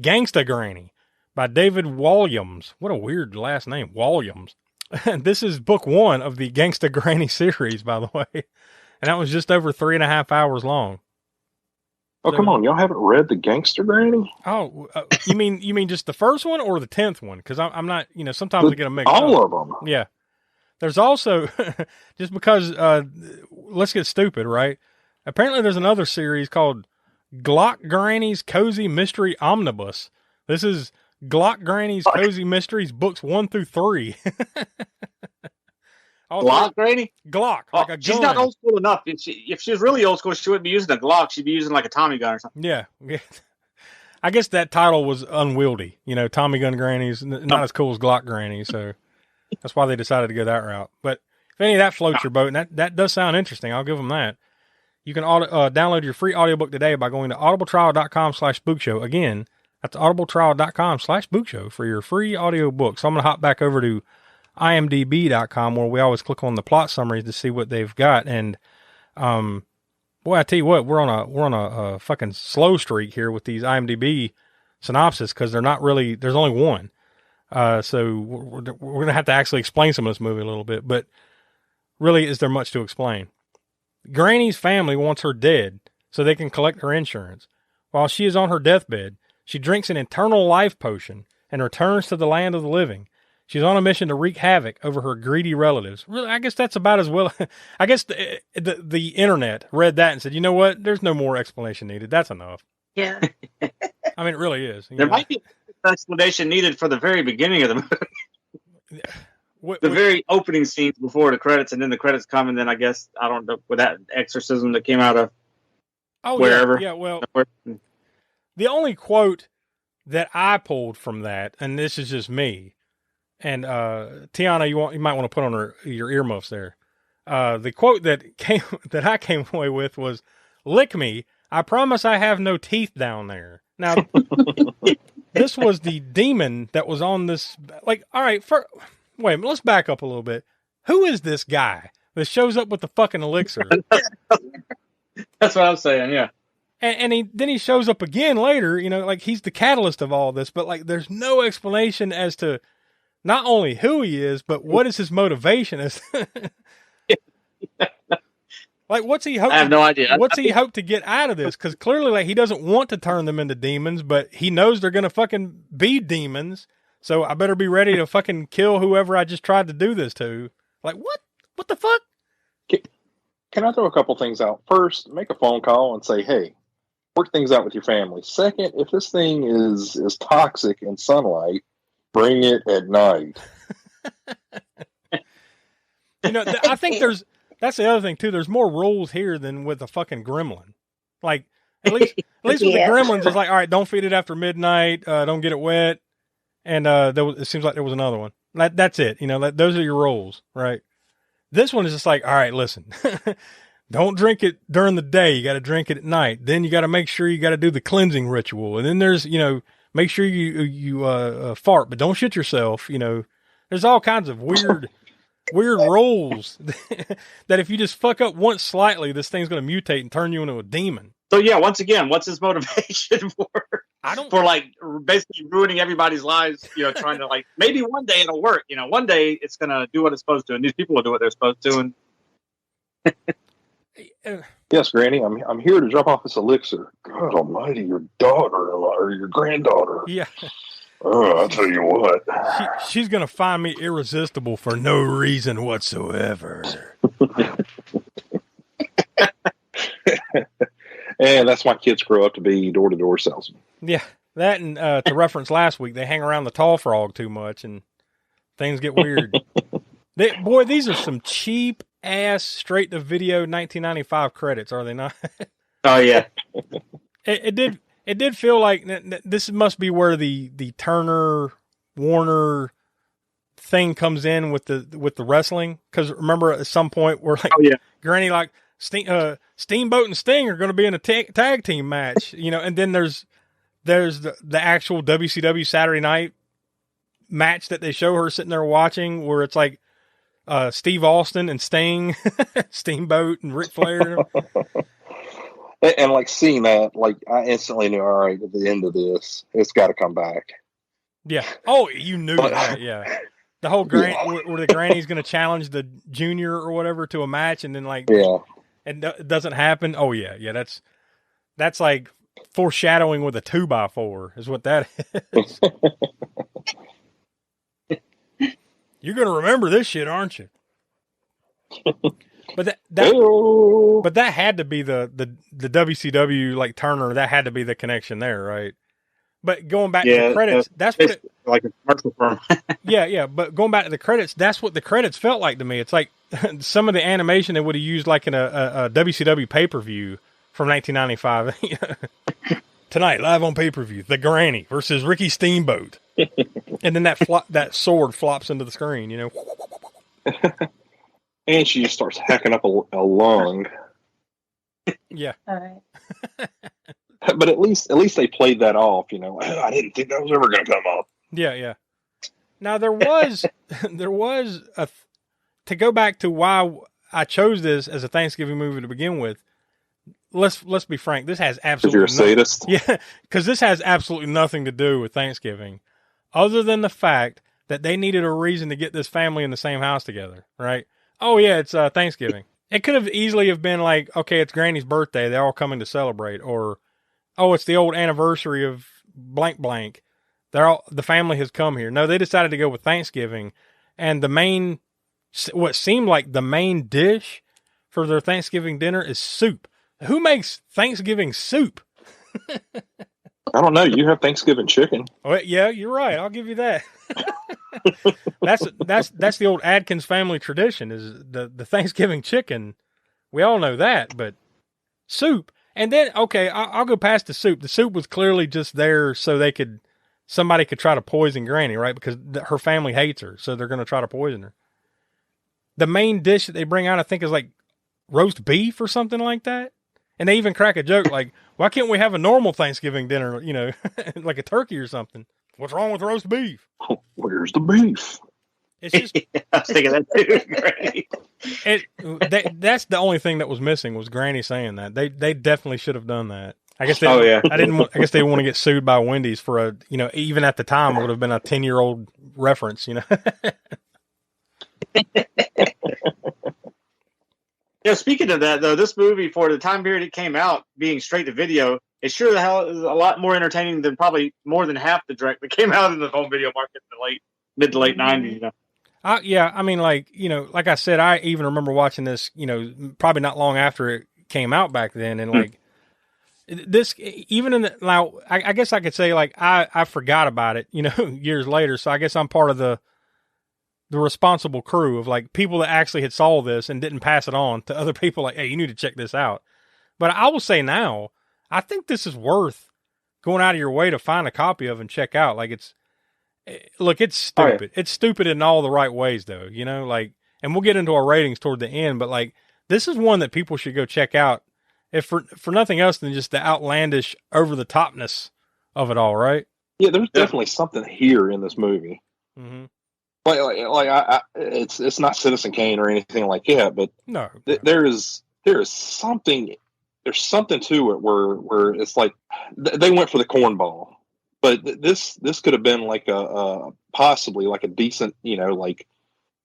[SPEAKER 1] Gangsta Granny by David Williams. What a weird last name, Williams. This is book 1 of the Gangsta Granny series, by the way, and that was just over 3.5 hours long.
[SPEAKER 5] Oh, come on. Y'all haven't read The Gangster Granny?
[SPEAKER 1] Oh, you mean just the first one or the 10th one? Because I'm not, sometimes I get them mixed up.
[SPEAKER 5] All of them.
[SPEAKER 1] Yeah. There's also, just because, let's get stupid, right? Apparently there's another series called Glock Granny's Cozy Mystery Omnibus. This is Glock Granny's Cozy Mysteries, books 1 through 3.
[SPEAKER 6] Glock Granny?
[SPEAKER 1] Glock. Like a
[SPEAKER 6] she's
[SPEAKER 1] gun.
[SPEAKER 6] not old school enough. If she was really old school, she wouldn't be using a Glock. She'd be using like a Tommy gun or something.
[SPEAKER 1] Yeah. I guess that title was unwieldy. Tommy gun grannies, not as cool as Glock Granny. So that's why they decided to go that route. But if any of that floats your boat, and that does sound interesting, I'll give them that. You can download your free audiobook today by going to audibletrial.com/spookshow. Again, that's audibletrial.com/spookshow for your free audiobook. So I'm going to hop back over to imdb.com, where we always click on the plot summaries to see what they've got. And boy, I tell you what, we're on a fucking slow streak here with these IMDb synopsis, because they're not really, there's only one. So we're going to have to actually explain some of this movie a little bit, but really, is there much to explain? Granny's family wants her dead so they can collect her insurance. While she is on her deathbed, she drinks an eternal life potion and returns to the land of the living. She's on a mission to wreak havoc over her greedy relatives. Really, I guess that's about as well. I guess the internet read that and said, you know what? There's no more explanation needed. That's enough.
[SPEAKER 7] Yeah.
[SPEAKER 1] I mean, it really is.
[SPEAKER 6] There might be an explanation needed for the very beginning of the movie. The very opening scenes before the credits, and then the credits come, and then I guess, I don't know, with that exorcism that came out of wherever.
[SPEAKER 1] Yeah, well, the only quote that I pulled from that, and this is just me, and Tiana, you might want to put on your earmuffs there. The quote that I came away with was, "Lick me, I promise I have no teeth down there." Now, this was the demon that was on this. Like, all right, wait, let's back up a little bit. Who is this guy that shows up with the fucking elixir.
[SPEAKER 6] That's what I'm saying. Yeah.
[SPEAKER 1] And then he shows up again later, you know, like he's the catalyst of all this, but like there's no explanation as to not only who he is, but what is his motivation is. Like, what's he hope?
[SPEAKER 6] I have no idea.
[SPEAKER 1] What's he hope to get out of this? Because clearly, like, he doesn't want to turn them into demons, but he knows they're going to fucking be demons. So I better be ready to fucking kill whoever I just tried to do this to. Like, what? What the fuck?
[SPEAKER 5] Can I throw a couple things out? First, make a phone call and say, hey, work things out with your family. Second, if this thing is toxic in sunlight, bring it at night.
[SPEAKER 1] You know, I think that's the other thing too. There's more rules here than with a fucking gremlin. Like at least with the gremlins, it's like, all right, don't feed it after midnight, don't get it wet, and it seems like there was another one. That's it. You know, those are your rules, right? This one is just like, all right, listen, don't drink it during the day. You got to drink it at night. Then you got to make sure you got to do the cleansing ritual, and then there's, you know, make sure you fart, but don't shit yourself. You know, there's all kinds of weird rules that if you just fuck up once slightly, this thing's going to mutate and turn you into a demon.
[SPEAKER 6] So yeah, once again, what's his motivation for like basically ruining everybody's lives? You know, trying to like maybe one day it'll work. You know, one day it's going to do what it's supposed to, and these people will do what they're supposed to. And
[SPEAKER 5] yes, Granny, I'm here to drop off this elixir. God Almighty, your daughter or your granddaughter.
[SPEAKER 1] Yeah.
[SPEAKER 5] Oh, I'll tell you what.
[SPEAKER 1] She's going to find me irresistible for no reason whatsoever.
[SPEAKER 5] And that's why kids grow up to be door-to-door salesmen.
[SPEAKER 1] Yeah, that and to reference last week, they hang around the tall frog too much and things get weird. These are some cheap-ass, straight-to-video 1995 credits, are they not?
[SPEAKER 6] Oh, yeah.
[SPEAKER 1] It did feel like this must be where the Turner Warner thing comes in with the wrestling. Because remember, at some point, we're like, Granny, like Steamboat and Sting are going to be in a tag team match, you know. And then there's the actual WCW Saturday Night match that they show her sitting there watching, where it's like Steve Austin and Sting, Steamboat and Ric Flair.
[SPEAKER 5] And like seeing that, like I instantly knew, all right, at the end of this, it's got to come back.
[SPEAKER 1] Yeah. Oh, you knew that. Yeah. The whole where the granny's going to challenge the junior or whatever to a match, and then like, and it doesn't happen. Oh yeah, yeah. That's like foreshadowing with a 2x4 is what that is. You're going to remember this shit, aren't you? But that had to be the WCW like Turner. That had to be the connection there, right? But going back to the credits, that's what
[SPEAKER 6] like a commercial firm.
[SPEAKER 1] yeah. But going back to the credits, that's what the credits felt like to me. It's like some of the animation they would have used like in a WCW pay-per-view from 1995. Tonight, live on pay-per-view, the Granny versus Ricky Steamboat, and then that sword flops into the screen. You know.
[SPEAKER 5] And she just starts hacking up a lung.
[SPEAKER 1] Yeah.
[SPEAKER 7] All right.
[SPEAKER 5] But at least they played that off, you know. I didn't think that was ever going to come up.
[SPEAKER 1] Yeah, yeah. Now there was to go back to why I chose this as a Thanksgiving movie to begin with. Let's be frank. This has absolutely.
[SPEAKER 5] Because you're a sadist.
[SPEAKER 1] Yeah, because this has absolutely nothing to do with Thanksgiving, other than the fact that they needed a reason to get this family in the same house together, right? Oh yeah, it's Thanksgiving. It could have easily have been like, okay, it's Granny's birthday. They're all coming to celebrate, or oh, it's the old anniversary of blank blank. The family has come here. No, they decided to go with Thanksgiving, and what seemed like the main dish for their Thanksgiving dinner is soup. Who makes Thanksgiving soup?
[SPEAKER 5] I don't know. You have Thanksgiving chicken.
[SPEAKER 1] Well, yeah, you're right. I'll give you that. That's the old Adkins family tradition, is the Thanksgiving chicken. We all know that, but soup. And then, okay, I'll go past the soup. The soup was clearly just there so somebody could try to poison Granny, right? Because her family hates her, so they're going to try to poison her. The main dish that they bring out, I think, is like roast beef or something like that. And they even crack a joke like, why can't we have a normal Thanksgiving dinner, you know, like a turkey or something? What's wrong with roast beef?
[SPEAKER 5] Where's the beef?
[SPEAKER 1] It's just,
[SPEAKER 6] I was thinking that too. Great.
[SPEAKER 1] That's the only thing that was missing was Granny saying that. They definitely should have done that. I guess they. I guess they want to get sued by Wendy's for a, even at the time it would have been a 10-year-old reference.
[SPEAKER 6] Yeah. Speaking of that, though, this movie for the time period it came out, being straight to video, it sure the hell is a lot more entertaining than probably more than half the direct that came out in the home video market in the mid to late '90s.
[SPEAKER 1] Yeah, I mean, like I said, I even remember watching this, probably not long after it came out back then, and like this, even in now, I guess I could say like I forgot about it, years later. So I guess I'm part of the responsible crew of like people that actually had saw this and didn't pass it on to other people. Like, hey, you need to check this out. But I will say now, I think this is worth going out of your way to find a copy of and check out. Like it's stupid.
[SPEAKER 6] Oh, yeah.
[SPEAKER 1] It's stupid in all the right ways though, like, and we'll get into our ratings toward the end, but like, this is one that people should go check out if for nothing else than just the outlandish over the topness of it all. Right.
[SPEAKER 5] Yeah. There's definitely something here in this movie.
[SPEAKER 1] Mm-hmm.
[SPEAKER 5] It's not Citizen Kane or anything like that, but
[SPEAKER 1] no.
[SPEAKER 5] There is something. There's something to it where it's like they went for the cornball, but this could have been like a possibly like a decent, like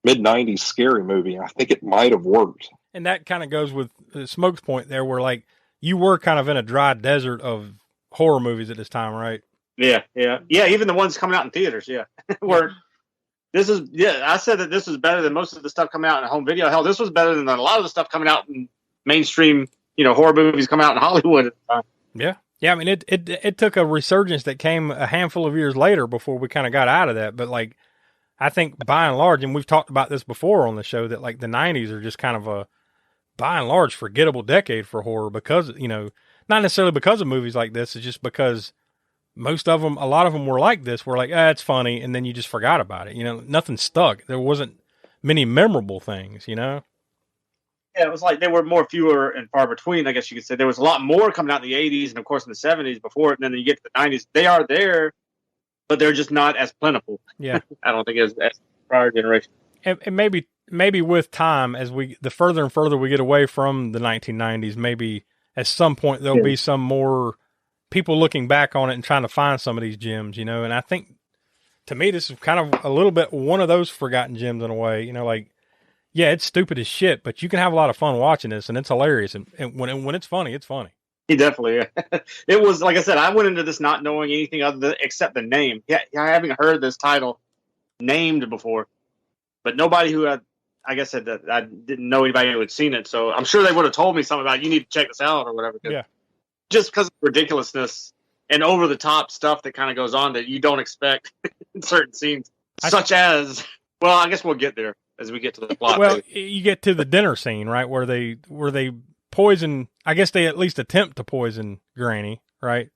[SPEAKER 5] mid-90s scary movie. I think it might have worked.
[SPEAKER 1] And that kind of goes with Smoke's point there, where like you were kind of in a dry desert of horror movies at this time, right?
[SPEAKER 6] Yeah. Even the ones coming out in theaters, where. This is, I said that this was better than most of the stuff coming out in home video. Hell, this was better than a lot of the stuff coming out in mainstream, horror movies coming out in Hollywood at the time.
[SPEAKER 1] Yeah. Yeah. I mean, it took a resurgence that came a handful of years later before we kind of got out of that. But like, I think by and large, and we've talked about this before on the show, that like the 90s are just kind of a, by and large, forgettable decade for horror because, not necessarily because of movies like this. It's just because a lot of them were like this. We're like, it's funny. And then you just forgot about it. Nothing stuck. There wasn't many memorable things, Yeah,
[SPEAKER 6] it was like they were more fewer and far between, I guess you could say. There was a lot more coming out in the 80s and, of course, in the 70s before it. And then you get to the 90s. They are there, but they're just not as plentiful.
[SPEAKER 1] Yeah.
[SPEAKER 6] I don't think as prior generation.
[SPEAKER 1] And maybe with time, as the further and further we get away from the 1990s, maybe at some point there'll be some more people looking back on it and trying to find some of these gems, and I think to me, this is kind of a little bit one of those forgotten gems in a way, like, yeah, it's stupid as shit, but you can have a lot of fun watching this and it's hilarious. And when it's funny, it's funny.
[SPEAKER 6] He definitely, it was, like I said, I went into this not knowing anything except the name. Yeah. I haven't heard this title named before, but nobody who I said that I didn't know anybody who had seen it. So I'm sure they would have told me something about, you need to check this out or whatever.
[SPEAKER 1] Yeah.
[SPEAKER 6] Just because of ridiculousness and over the top stuff that kind of goes on that you don't expect in certain scenes, such as, well, I guess we'll get there as we get to the plot.
[SPEAKER 1] Well, you get to the dinner scene, right, where they poison. I guess they at least attempt to poison Granny, right?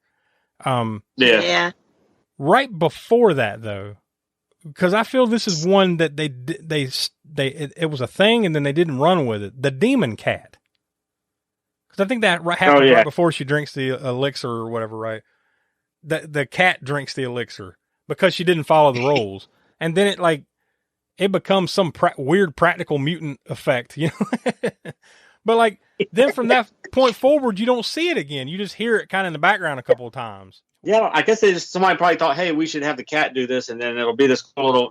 [SPEAKER 7] Yeah.
[SPEAKER 1] Right before that, though, because I feel this is one that it was a thing and then they didn't run with it. The demon cat. I think that happened right before she drinks the elixir or whatever, right? The cat drinks the elixir because she didn't follow the rules. And then it becomes some weird practical mutant effect, But like, then from that point forward, you don't see it again. You just hear it kind of in the background a couple of times.
[SPEAKER 6] Yeah, I guess somebody probably thought, hey, we should have the cat do this, and then it'll be this little,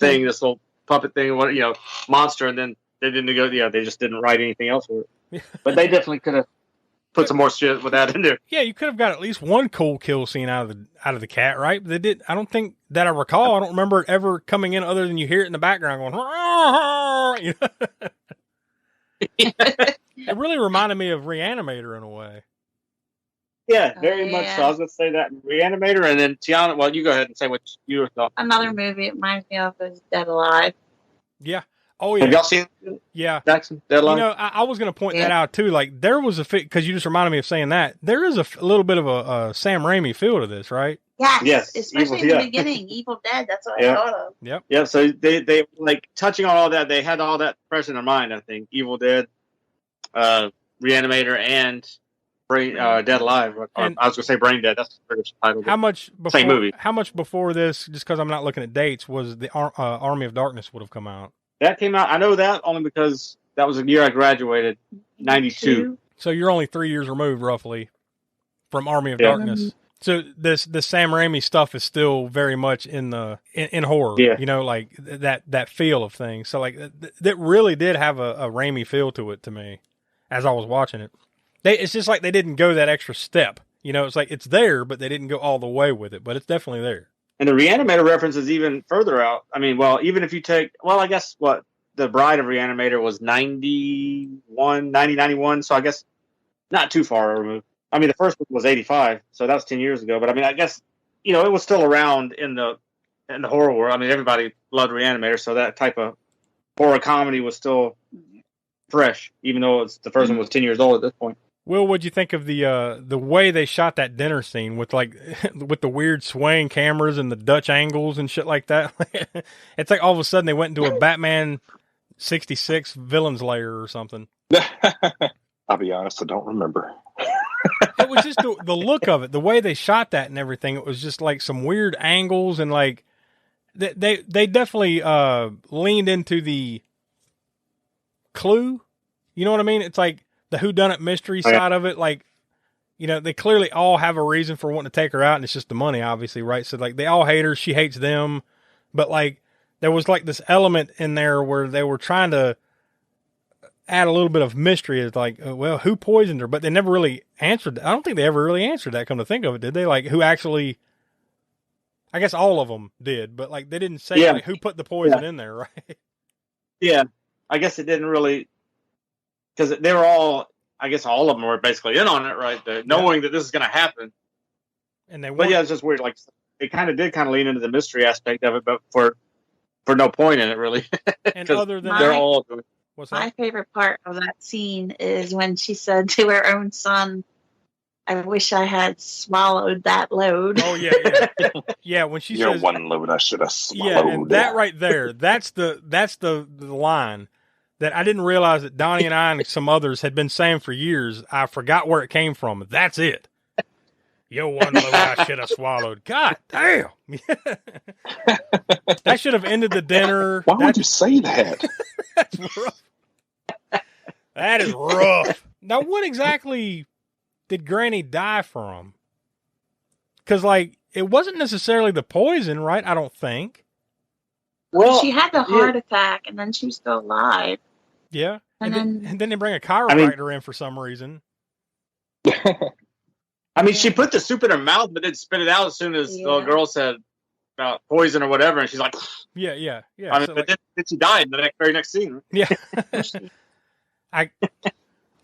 [SPEAKER 6] thing, this little puppet thing, monster, and then they didn't go, they just didn't write anything else for it. But they definitely could have put some more shit with that in there.
[SPEAKER 1] Yeah, you could have got at least one cool kill scene out of the cat, right? But they did. I don't think that I recall. I don't remember it ever coming in other than you hear it in the background going. It really reminded me of Reanimator in a way.
[SPEAKER 6] Yeah, very much so. I was going to say that Reanimator, and then Tiana. Well, you go ahead and say what you thought.
[SPEAKER 7] Another movie it reminds me of is Dead Alive.
[SPEAKER 1] Yeah. Oh yeah.
[SPEAKER 6] Have y'all seen it?
[SPEAKER 1] Yeah.
[SPEAKER 6] Jackson, Dead Alive?
[SPEAKER 1] I was going to point that out too. Like there was because you just reminded me of saying that there is a little bit of a Sam Raimi feel to this, right?
[SPEAKER 7] Yes. Especially in the beginning, Evil Dead. That's what I thought of.
[SPEAKER 1] Yep.
[SPEAKER 6] Yeah. So they like touching on all that. They had all that fresh in their mind. I think Evil Dead, Reanimator, and Dead Alive. I was going to say Brain Dead. That's the British title.
[SPEAKER 1] How much before,
[SPEAKER 6] same movie?
[SPEAKER 1] How much before this? Just because I'm not looking at dates, was the Army of Darkness would have come out?
[SPEAKER 6] That came out. I know that only because That was the year I graduated, 92.
[SPEAKER 1] So you're only 3 years removed, roughly, from Army of
[SPEAKER 6] Yeah.
[SPEAKER 1] Darkness. So the Sam Raimi stuff is still very much in horror.
[SPEAKER 6] Yeah.
[SPEAKER 1] You know, like that feel of things. So like that really did have a Raimi feel to it to me, as I was watching it. It's just like they didn't go that extra step. You know, it's like it's there, but they didn't go all the way with it. But it's definitely there.
[SPEAKER 6] And the Reanimator reference is even further out. I mean, well, even if you take, well, I guess what the Bride of Reanimator was 91. So I guess not too far removed. I mean, the first one was 85, so that was 10 years ago. But I mean, I guess, you know, it was still around in the horror world. I mean, everybody loved Reanimator, so that type of horror comedy was still fresh, even though the first one was 10 years old at this point.
[SPEAKER 1] Will, what'd you think of the way they shot that dinner scene with like with the weird swaying cameras and the Dutch angles and shit like that? It's like all of a sudden they went into a Batman 66 villain's lair or something.
[SPEAKER 5] I'll be honest, I don't remember.
[SPEAKER 1] It was just the look of it, the way they shot that and everything. It was just like some weird angles and like they definitely leaned into the Clue. You know what I mean? It's like the whodunit mystery side of it. Like, you know, they clearly all have a reason for wanting to take her out, and it's just the money, obviously, right? So like they all hate her, she hates them, but like there was like this element in there where they were trying to add a little bit of mystery. It's like, well, who poisoned her? But they never really answered that. I don't think they ever really answered that, come to think of it, did they? Like, who actually, I guess all of them did, but like they didn't say like, who put the poison in there, right?
[SPEAKER 6] Yeah, I guess it didn't really, because they were all, I guess all of them were basically in on it, right? Knowing that this is going to happen.
[SPEAKER 1] And they
[SPEAKER 6] But yeah, it's just weird. Like, it kind of did lean into the mystery aspect of it, but for no point in it, really.
[SPEAKER 1] And other than
[SPEAKER 6] they're all doing.
[SPEAKER 7] My favorite part of that scene is when she said to her own son, "I wish I had swallowed that load."
[SPEAKER 1] Oh yeah. Yeah, when she
[SPEAKER 5] Your
[SPEAKER 1] says
[SPEAKER 5] one load I should have swallowed.
[SPEAKER 1] Yeah, and that right there, that's the line that I didn't realize that Donnie and I and some others had been saying for years. I forgot where it came from. That's it. Yo, one load I should have swallowed. God damn. That should have ended the dinner.
[SPEAKER 5] Why would you say that?
[SPEAKER 1] That's rough. That is rough. Now, what exactly did Granny die from? Because, like, it wasn't necessarily the poison, right? I don't think.
[SPEAKER 7] Well, she had the heart attack, and then she was still alive.
[SPEAKER 1] Yeah.
[SPEAKER 7] And
[SPEAKER 1] then they bring a chiropractor in for some reason.
[SPEAKER 6] I mean, she put the soup in her mouth, but didn't spit it out as soon as the little girl said about poison or whatever, and she's like,
[SPEAKER 1] Yeah.
[SPEAKER 6] I mean,
[SPEAKER 1] So,
[SPEAKER 6] but then she died in the very next scene.
[SPEAKER 1] Yeah. I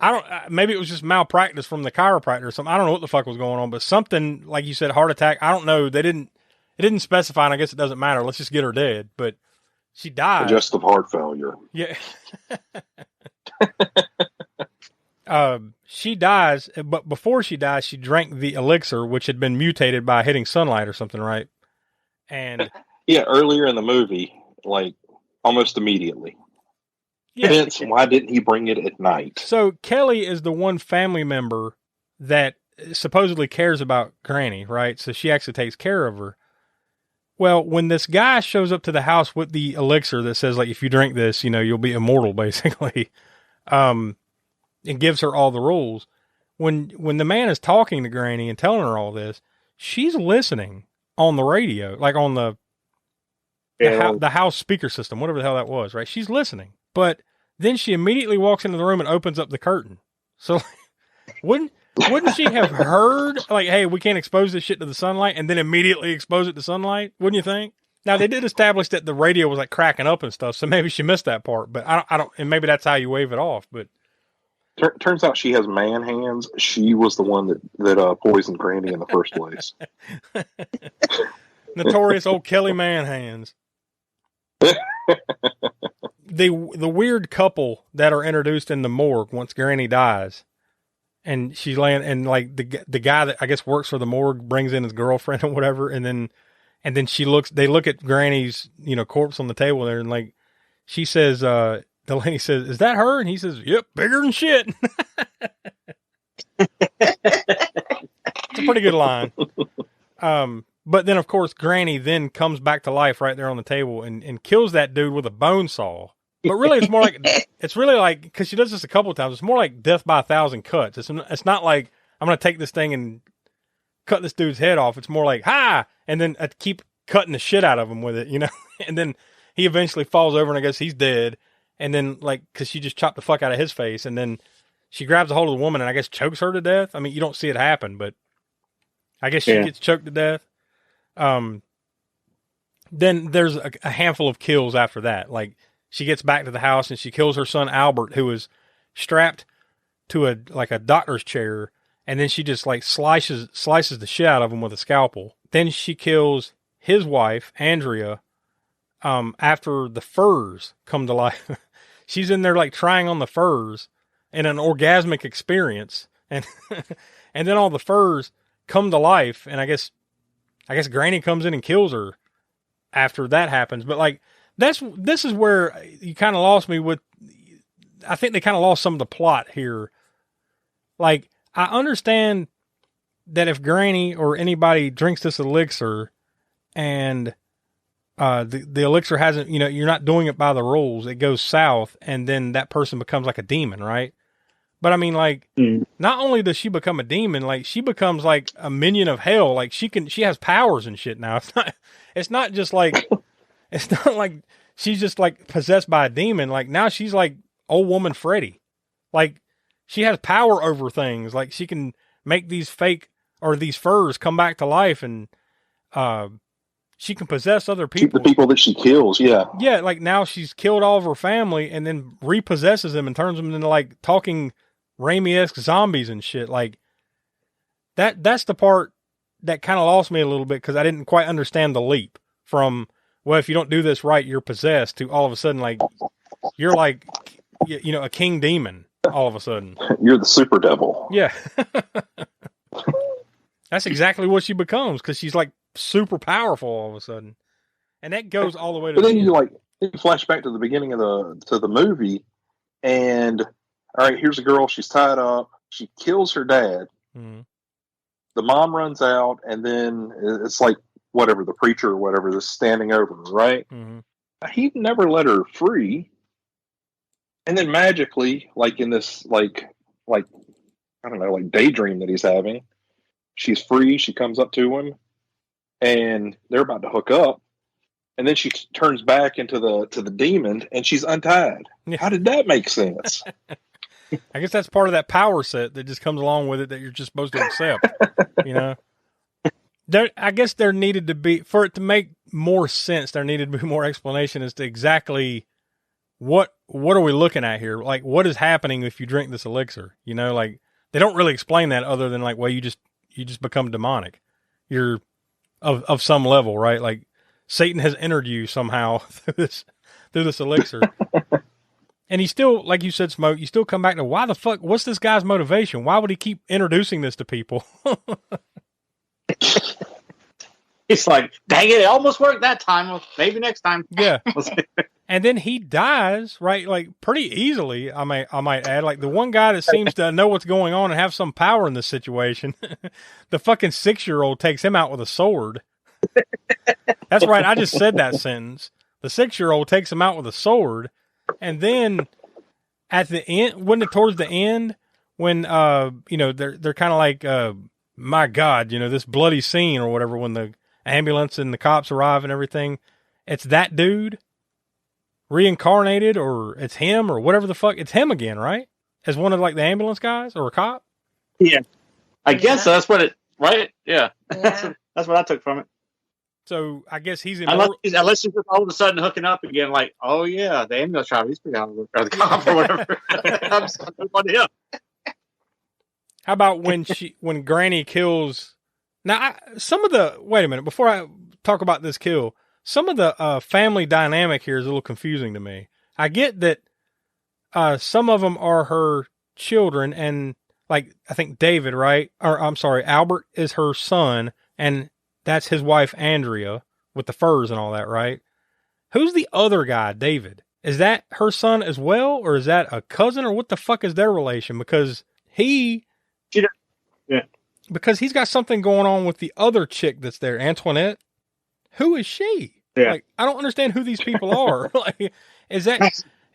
[SPEAKER 1] don't, maybe it was just malpractice from the chiropractor or something. I don't know what the fuck was going on, but something, like you said, heart attack. I don't know. It didn't specify, and I guess it doesn't matter. Let's just get her dead. But she died.
[SPEAKER 5] Congestive heart failure.
[SPEAKER 1] Yeah. She dies, but before she dies, she drank the elixir, which had been mutated by hitting sunlight or something, right? And
[SPEAKER 5] yeah, earlier in the movie, like almost immediately.
[SPEAKER 1] Yeah.
[SPEAKER 5] Hence, why didn't he bring it at night?
[SPEAKER 1] So Kelly is the one family member that supposedly cares about Granny, right? So she actually takes care of her. Well, when this guy shows up to the house with the elixir that says, like, if you drink this, you know, you'll be immortal, basically, and gives her all the rules. When the man is talking to Granny and telling her all this, she's listening on the radio, like on the house speaker system, whatever the hell that was, right? She's listening. But then she immediately walks into the room and opens up the curtain. So wouldn't she have heard, like, hey, we can't expose this shit to the sunlight, and then immediately expose it to sunlight? Wouldn't you think? Now, they did establish that the radio was like cracking up and stuff, so maybe she missed that part. But I don't, and maybe that's how you wave it off. But
[SPEAKER 5] turns out she has man hands. She was the one that poisoned Granny in the first place.
[SPEAKER 1] Notorious old Kelly man hands. The weird couple that are introduced in the morgue once Granny dies, and she's laying, and like the guy that I guess works for the morgue brings in his girlfriend or whatever, and then they look at Granny's, you know, corpse on the table there, and like she says, the lady says, "Is that her?" And he says, "Yep, bigger than shit." It's a pretty good line. But then, of course, Granny then comes back to life right there on the table and kills that dude with a bone saw. But really, it's more like it's really like because she does this a couple of times. It's more like death by 1,000 cuts. It's not like I'm gonna take this thing and cut this dude's head off. It's more like ha, and then I keep cutting the shit out of him with it, you know. And then he eventually falls over, and I guess he's dead. And then like because she just chopped the fuck out of his face, and then she grabs a hold of the woman and I guess chokes her to death. I mean, you don't see it happen, but I guess she gets choked to death. Then there's a handful of kills after that. Like she gets back to the house and she kills her son Albert, who is strapped to a doctor's chair, and then she just like slices the shit out of him with a scalpel. Then she kills his wife Andrea after the furs come to life. She's in there like trying on the furs in an orgasmic experience, and and then all the furs come to life, and I guess Granny comes in and kills her after that happens. But like this is where you kind of lost me with. I think they kind of lost some of the plot here. Like I understand that if Granny or anybody drinks this elixir and the elixir hasn't, you know, you're not doing it by the rules, it goes south, and then that person becomes like a demon, right? But I mean, like, not only does she become a demon, like she becomes like a minion of hell. Like she has powers and shit now. It's not just like, it's not like she's just like possessed by a demon. Like now she's like old woman Freddy. Like she has power over things. Like she can make these furs come back to life, and she can possess other people.
[SPEAKER 5] The people that she kills, yeah.
[SPEAKER 1] Yeah, like now she's killed all of her family and then repossesses them and turns them into like talking Raimi-esque zombies and shit. Like that's the part that kind of lost me a little bit because I didn't quite understand the leap from, well, if you don't do this right, you're possessed, to all of a sudden like you're like, you know, a king demon all of a sudden.
[SPEAKER 5] You're the super devil.
[SPEAKER 1] Yeah. That's exactly what she becomes because she's like super powerful all of a sudden. And that goes all the way to
[SPEAKER 5] But then you flash back to the beginning of the movie, and all right, here's a girl, she's tied up, she kills her dad.
[SPEAKER 1] Mm-hmm.
[SPEAKER 5] The mom runs out, and then it's like whatever, the preacher or whatever is standing over her, right?
[SPEAKER 1] Mm-hmm.
[SPEAKER 5] He never let her free. And then magically, like in this like I don't know, like daydream that he's having, she's free, she comes up to him, and they're about to hook up. And then she turns back into the demon, and she's untied. Yeah. How did that make sense?
[SPEAKER 1] I guess that's part of that power set that just comes along with it that you're just supposed to accept. You know, I guess there needed to be, for it to make more sense, there needed to be more explanation as to exactly what are we looking at here? Like, what is happening if you drink this elixir? You know, like they don't really explain that other than like, well, you just become demonic. You're of some level, right? Like Satan has entered you somehow through this elixir. And he still, like you said, Smoke, you still come back to why the fuck, what's this guy's motivation? Why would he keep introducing this to people?
[SPEAKER 6] It's like, dang it almost worked that time. Well, maybe next time.
[SPEAKER 1] Yeah. And then he dies, right? Like pretty easily, I might add. Like the one guy that seems to know what's going on and have some power in this situation, the fucking 6-year-old takes him out with a sword. That's right. I just said that sentence. The 6-year-old takes him out with a sword. And then at the end, towards the end, when, you know, they're kind of like, my God, you know, this bloody scene or whatever, when the ambulance and the cops arrive and everything, it's that dude reincarnated, or it's him, or whatever the fuck. It's him again, right? As one of like the ambulance guys or a cop?
[SPEAKER 6] Yeah. I guess so. That's what it, right? Yeah. That's what I took from it.
[SPEAKER 1] So I guess he's in.
[SPEAKER 6] Unless he's just all of a sudden hooking up again, like, oh yeah, the ambulance driver, he's pretty out, or the cop or whatever. I'm sorry, on him.
[SPEAKER 1] How about when Granny kills? Now, wait a minute, before I talk about this kill, some of the family dynamic here is a little confusing to me. I get that some of them are her children, and like I think David, right? Or I'm sorry, Albert is her son, and that's his wife, Andrea, with the furs and all that, right? Who's the other guy, David? Is that her son as well? Or is that a cousin? Or what the fuck is their relation? Because because he's got something going on with the other chick that's there, Antoinette. Who is she?
[SPEAKER 6] Yeah.
[SPEAKER 1] Like, I don't understand who these people are. Like, is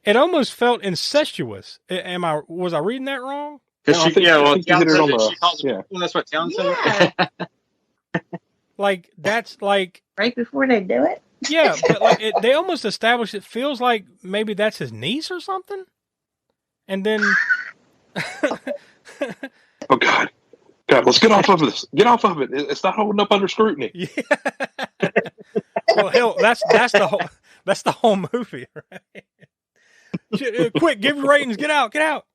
[SPEAKER 1] it almost felt incestuous. Was I reading that wrong?
[SPEAKER 6] Because
[SPEAKER 5] No,
[SPEAKER 6] she calls it, well, that's what Tiana said.
[SPEAKER 1] Like, that's like
[SPEAKER 7] right before they do it.
[SPEAKER 1] Yeah, but like they almost established it feels like maybe that's his niece or something. And then
[SPEAKER 5] oh God, let's get off of this. Get off of it. It's not holding up under scrutiny.
[SPEAKER 1] Yeah. Well, hell, that's the whole movie, right? Quick, give your ratings. Get out.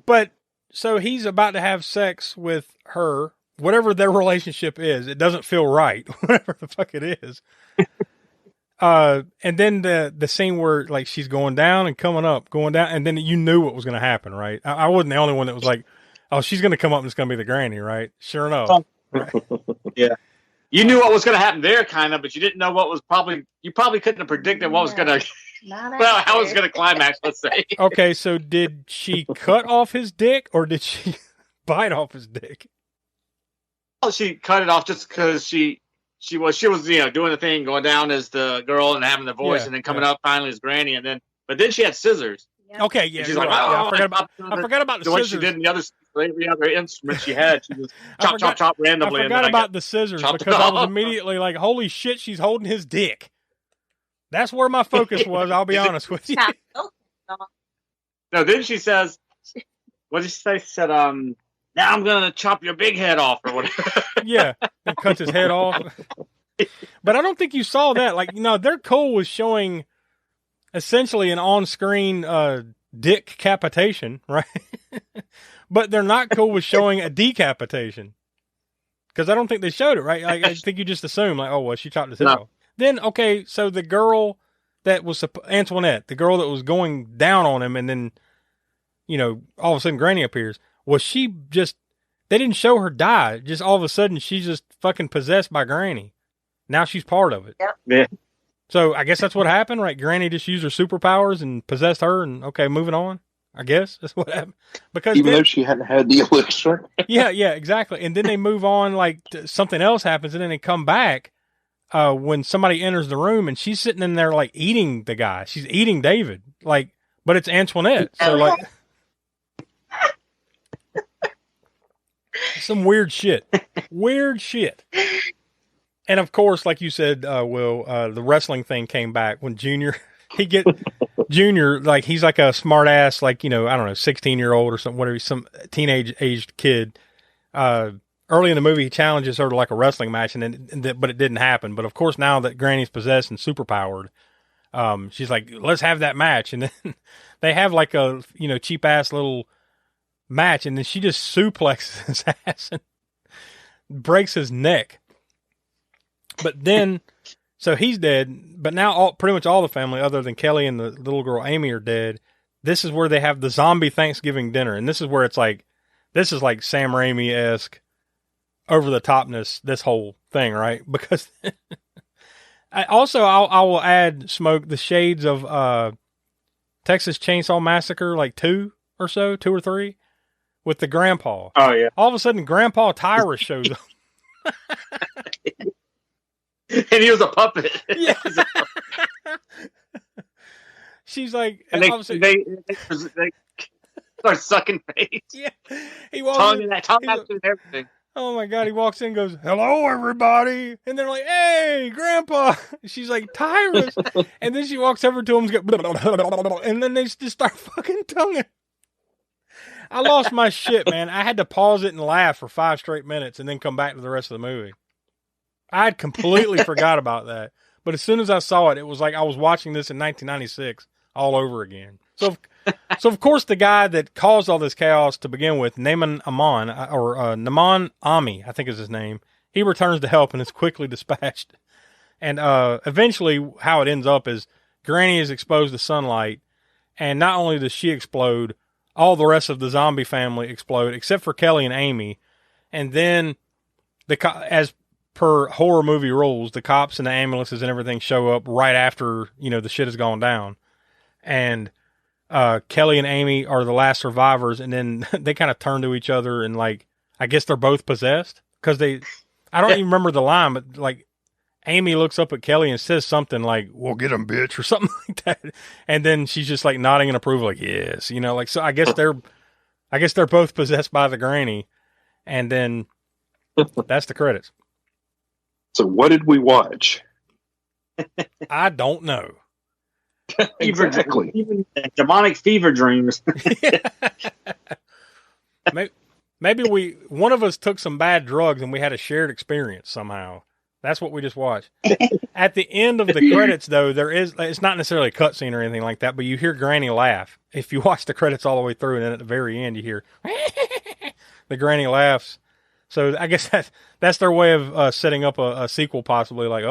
[SPEAKER 1] But so he's about to have sex with her, whatever their relationship is. It doesn't feel right, whatever the fuck it is. And then the scene where like she's going down and coming up, going down, and then you knew what was going to happen, right? I wasn't the only one that was like, oh, she's going to come up and it's going to be the granny, right? Sure enough. Right?
[SPEAKER 6] Yeah. You knew what was going to happen there, kind of, but you didn't know what was you probably couldn't have predicted what was going to, how it was going to climax, let's say.
[SPEAKER 1] Okay, so did she cut off his dick or did she bite off his dick?
[SPEAKER 6] Well, she cut it off just because she was doing the thing, going down as the girl and having the voice, and then coming up finally as Granny, but then she had scissors.
[SPEAKER 7] Yeah.
[SPEAKER 1] Okay, yeah.
[SPEAKER 6] She's like, I
[SPEAKER 1] forgot about the scissors.
[SPEAKER 6] What she did in every other instrument she had. She just chop randomly.
[SPEAKER 1] I forgot about the scissors because I was immediately like, holy shit, she's holding his dick. That's where my focus was, I'll be honest with you.
[SPEAKER 6] No, then she says, what did she say? She said, now I'm going to chop your big head off or whatever.
[SPEAKER 1] Yeah, and cuts his head off. But I don't think you saw that. Like, they're cool with showing essentially an on-screen dick capitation, right? But they're not cool with showing a decapitation. Because I don't think they showed it, right? I think you just assume, like, oh, well, she chopped his head off. Then, okay, so the girl that was Antoinette, the girl that was going down on him, and then, all of a sudden Granny appears. Was she just, they didn't show her die. Just all of a sudden, she's just fucking possessed by Granny. Now she's part of it.
[SPEAKER 7] Yep.
[SPEAKER 6] Yeah.
[SPEAKER 1] So I guess that's what happened, right? Granny just used her superpowers and possessed her, and okay, moving on. I guess that's what happened. Because
[SPEAKER 5] even though she hadn't had the elixir.
[SPEAKER 1] yeah, exactly. And then they move on, like something else happens, and then they come back when somebody enters the room, and she's sitting in there like eating the guy. She's eating David, like, but it's Antoinette. So like, some weird shit. And of course, like you said, Will, the wrestling thing came back when Junior, Junior, like he's like a smart ass, like, I don't know, 16-year-old or something, whatever, some teenage aged kid. Early in the movie, he challenges her to like a wrestling match, but it didn't happen. But of course, now that Granny's possessed and superpowered, she's like, let's have that match. And then they have like a, cheap ass little match. And then she just suplexes his ass and breaks his neck. But then, so he's dead, but now pretty much all the family, other than Kelly and the little girl Amy, are dead. This is where they have the zombie Thanksgiving dinner. And this is where it's like, this is like Sam Raimi-esque over the topness, this whole thing, right? Because I will add, Smoke, the shades of Texas Chainsaw Massacre, like 2 or 3, with the grandpa.
[SPEAKER 6] Oh, yeah.
[SPEAKER 1] All of a sudden, Grandpa Tyrus shows up.
[SPEAKER 6] And he was a puppet.
[SPEAKER 1] Yeah. She's like,
[SPEAKER 6] and they start sucking face.
[SPEAKER 1] Yeah, he walks
[SPEAKER 6] tongue
[SPEAKER 1] in,
[SPEAKER 6] and everything.
[SPEAKER 1] Oh my God, he walks in and goes, hello, everybody. And they're like, hey, Grandpa. She's like, Tyrus. And then she walks over to him and goes, and then they just start fucking tonguing. I lost my shit, man. I had to pause it and laugh for 5 straight minutes and then come back to the rest of the movie. I had completely forgot about that. But as soon as I saw it, it was like I was watching this in 1996 all over again. So of course, the guy that caused all this chaos to begin with, Naman Ami, I think is his name, he returns to help and is quickly dispatched. And eventually, how it ends up is Granny is exposed to sunlight, and not only does she explode, all the rest of the zombie family explode, except for Kelly and Amy. And then, as per horror movie rules, the cops and the ambulances and everything show up right after, the shit has gone down. And Kelly and Amy are the last survivors, and then they kind of turn to each other and, like, I guess they're both possessed. Because I don't even remember the line, but, like, Amy looks up at Kelly and says something like, "Well, get him, bitch," or something like that. And then she's just like nodding in approval, like, yes, like, so I guess they're both possessed by the granny. And then that's the credits.
[SPEAKER 5] So what did we watch?
[SPEAKER 1] I don't know.
[SPEAKER 5] Exactly.
[SPEAKER 6] Even demonic fever dreams.
[SPEAKER 1] Maybe one of us took some bad drugs and we had a shared experience somehow. That's what we just watched. At the end of the credits, though, it's not necessarily a cutscene or anything like that, but you hear Granny laugh. If you watch the credits all the way through, and then at the very end, you hear the Granny laughs. So I guess that's their way of setting up a sequel, possibly. Like,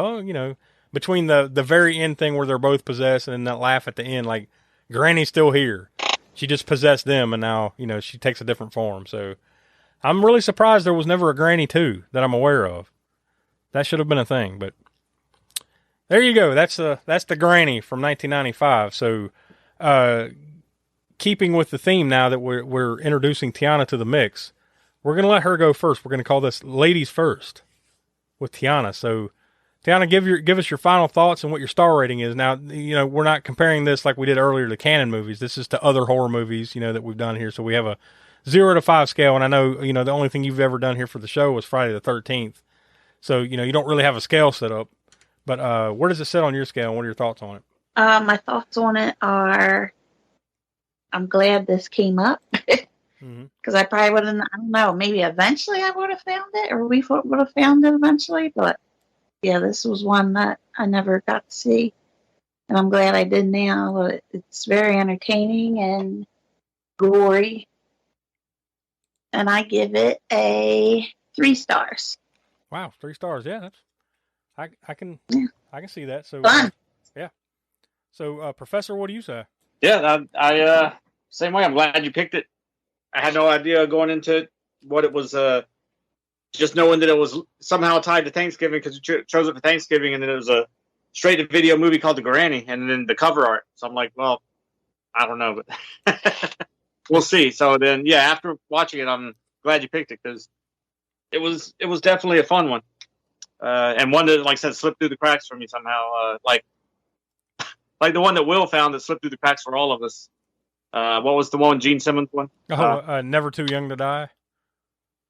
[SPEAKER 1] between the very end thing where they're both possessed and then that laugh at the end, like, Granny's still here. She just possessed them, and now, she takes a different form. So I'm really surprised there was never a Granny 2 that I'm aware of. That should have been a thing, but there you go. That's the Granny from 1995. So, keeping with the theme now that we're introducing Tiana to the mix, we're going to let her go first. We're going to call this Ladies First with Tiana. So, Tiana, give us your final thoughts and what your star rating is. Now, we're not comparing this like we did earlier to canon movies. This is to other horror movies, that we've done here. So we have a 0 to 5 scale. And I know, the only thing you've ever done here for the show was Friday the 13th. So, you don't really have a scale set up, but where does it sit on your scale, and what are your thoughts on it?
[SPEAKER 7] My thoughts on it are, I'm glad this came up, because I probably wouldn't, I don't know, maybe eventually I would have found it, or we would have found it eventually, but yeah, this was one that I never got to see, and I'm glad I did now. It's very entertaining and gory, and I give it a 3 stars.
[SPEAKER 1] Wow, 3 stars. Yeah, that's I can see that. So
[SPEAKER 7] fun.
[SPEAKER 1] Yeah. So Professor, what do you say?
[SPEAKER 6] Yeah, I same way. I'm glad you picked it. I had no idea going into it what it was. Just knowing that it was somehow tied to Thanksgiving because you chose it for Thanksgiving, and then it was a straight to video movie called The Granny, and then the cover art. So I'm like, well, I don't know, but we'll see. So then, yeah, after watching it, I'm glad you picked it because it was definitely a fun one, and one that, like I said, slipped through the cracks for me somehow. Like the one that Will found that slipped through the cracks for all of us. What was the one, Gene Simmons one?
[SPEAKER 1] Never Too Young to Die.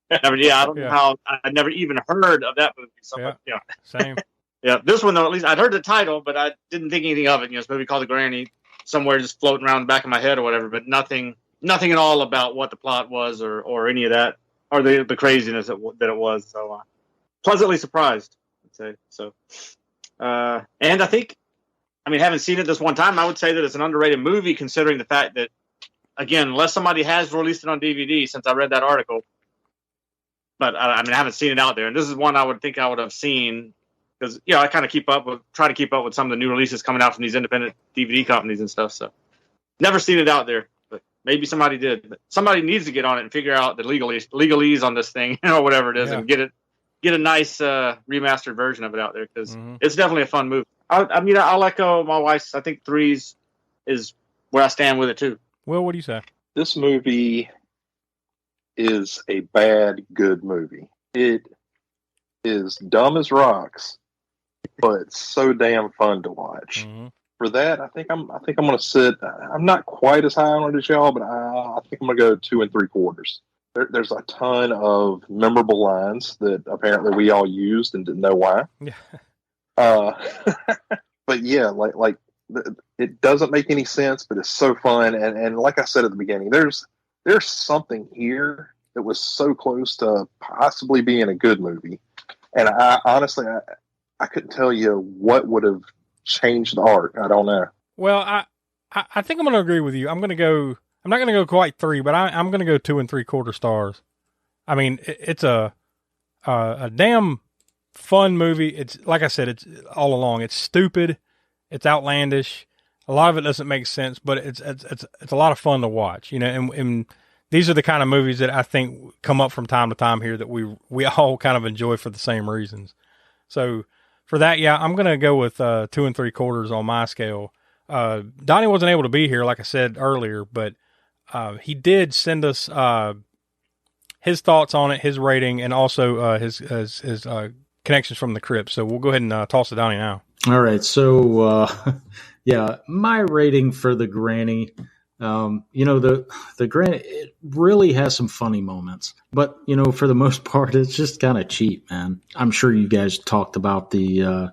[SPEAKER 6] I don't know how I never even heard of that movie. So
[SPEAKER 1] Same.
[SPEAKER 6] Yeah, this one though, at least I'd heard the title, but I didn't think anything of it. It's a movie called The Granny, somewhere just floating around the back of my head or whatever, but nothing at all about what the plot was or any of that, or the craziness that it was. So pleasantly surprised, I'd say. So, and I think, having seen it this one time, I would say that it's an underrated movie considering the fact that, again, unless somebody has released it on DVD since I read that article. But I haven't seen it out there, and this is one I would think I would have seen because I kind of try to keep up with some of the new releases coming out from these independent DVD companies and stuff. So never seen it out there, but maybe somebody did. But somebody needs to get on it and figure out the legalese on this thing, or whatever it is, and get a nice remastered version of it out there because it's definitely a fun movie. I'll echo my wife's. I think 3 is where I stand with it too.
[SPEAKER 1] Will, what do you say?
[SPEAKER 5] This movie is a bad, good movie. It is dumb as rocks, but so damn fun to watch. For that, I think I'm going to sit. I'm not quite as high on it as y'all, but I think I'm going to go 2 3/4. There's a ton of memorable lines that apparently we all used and didn't know why.
[SPEAKER 1] Yeah.
[SPEAKER 5] But yeah, like it doesn't make any sense, but it's so fun. And like I said at the beginning, there's something here that was so close to possibly being a good movie. And I honestly couldn't tell you what would have changed the art. I don't know.
[SPEAKER 1] Well, I think I'm going to agree with you. I'm not going to go quite 3, but I'm going to go 2 3/4 stars. It's a damn fun movie. It's like I said, it's all along. It's stupid. It's outlandish. A lot of it doesn't make sense, but it's a lot of fun to watch, and these are the kind of movies that I think come up from time to time here that we all kind of enjoy for the same reasons. So for that, yeah, I'm going to go with 2 3/4 on my scale. Donnie wasn't able to be here, like I said earlier, but he did send us his thoughts on it, his rating, and also his Connections from the Crypt. So we'll go ahead and toss it to Donnie now.
[SPEAKER 14] All right. So, yeah, my rating for the Granny, the Granny, it really has some funny moments, but for the most part, it's just kind of cheap, man. I'm sure you guys talked about the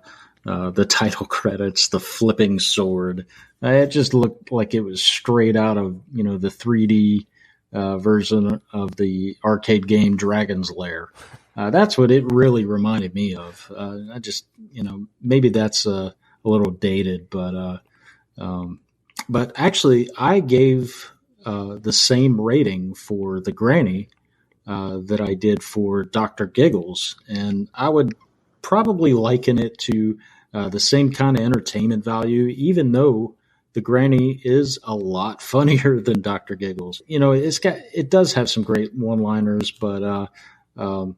[SPEAKER 14] title credits, the flipping sword. It just looked like it was straight out of, the 3D version of the arcade game Dragon's Lair. That's what it really reminded me of. I just, maybe that's a little dated, but actually I gave the same rating for the Granny that I did for Dr. Giggles, and I would probably liken it to the same kind of entertainment value, even though the Granny is a lot funnier than Dr. Giggles. It does have some great one-liners, but I'm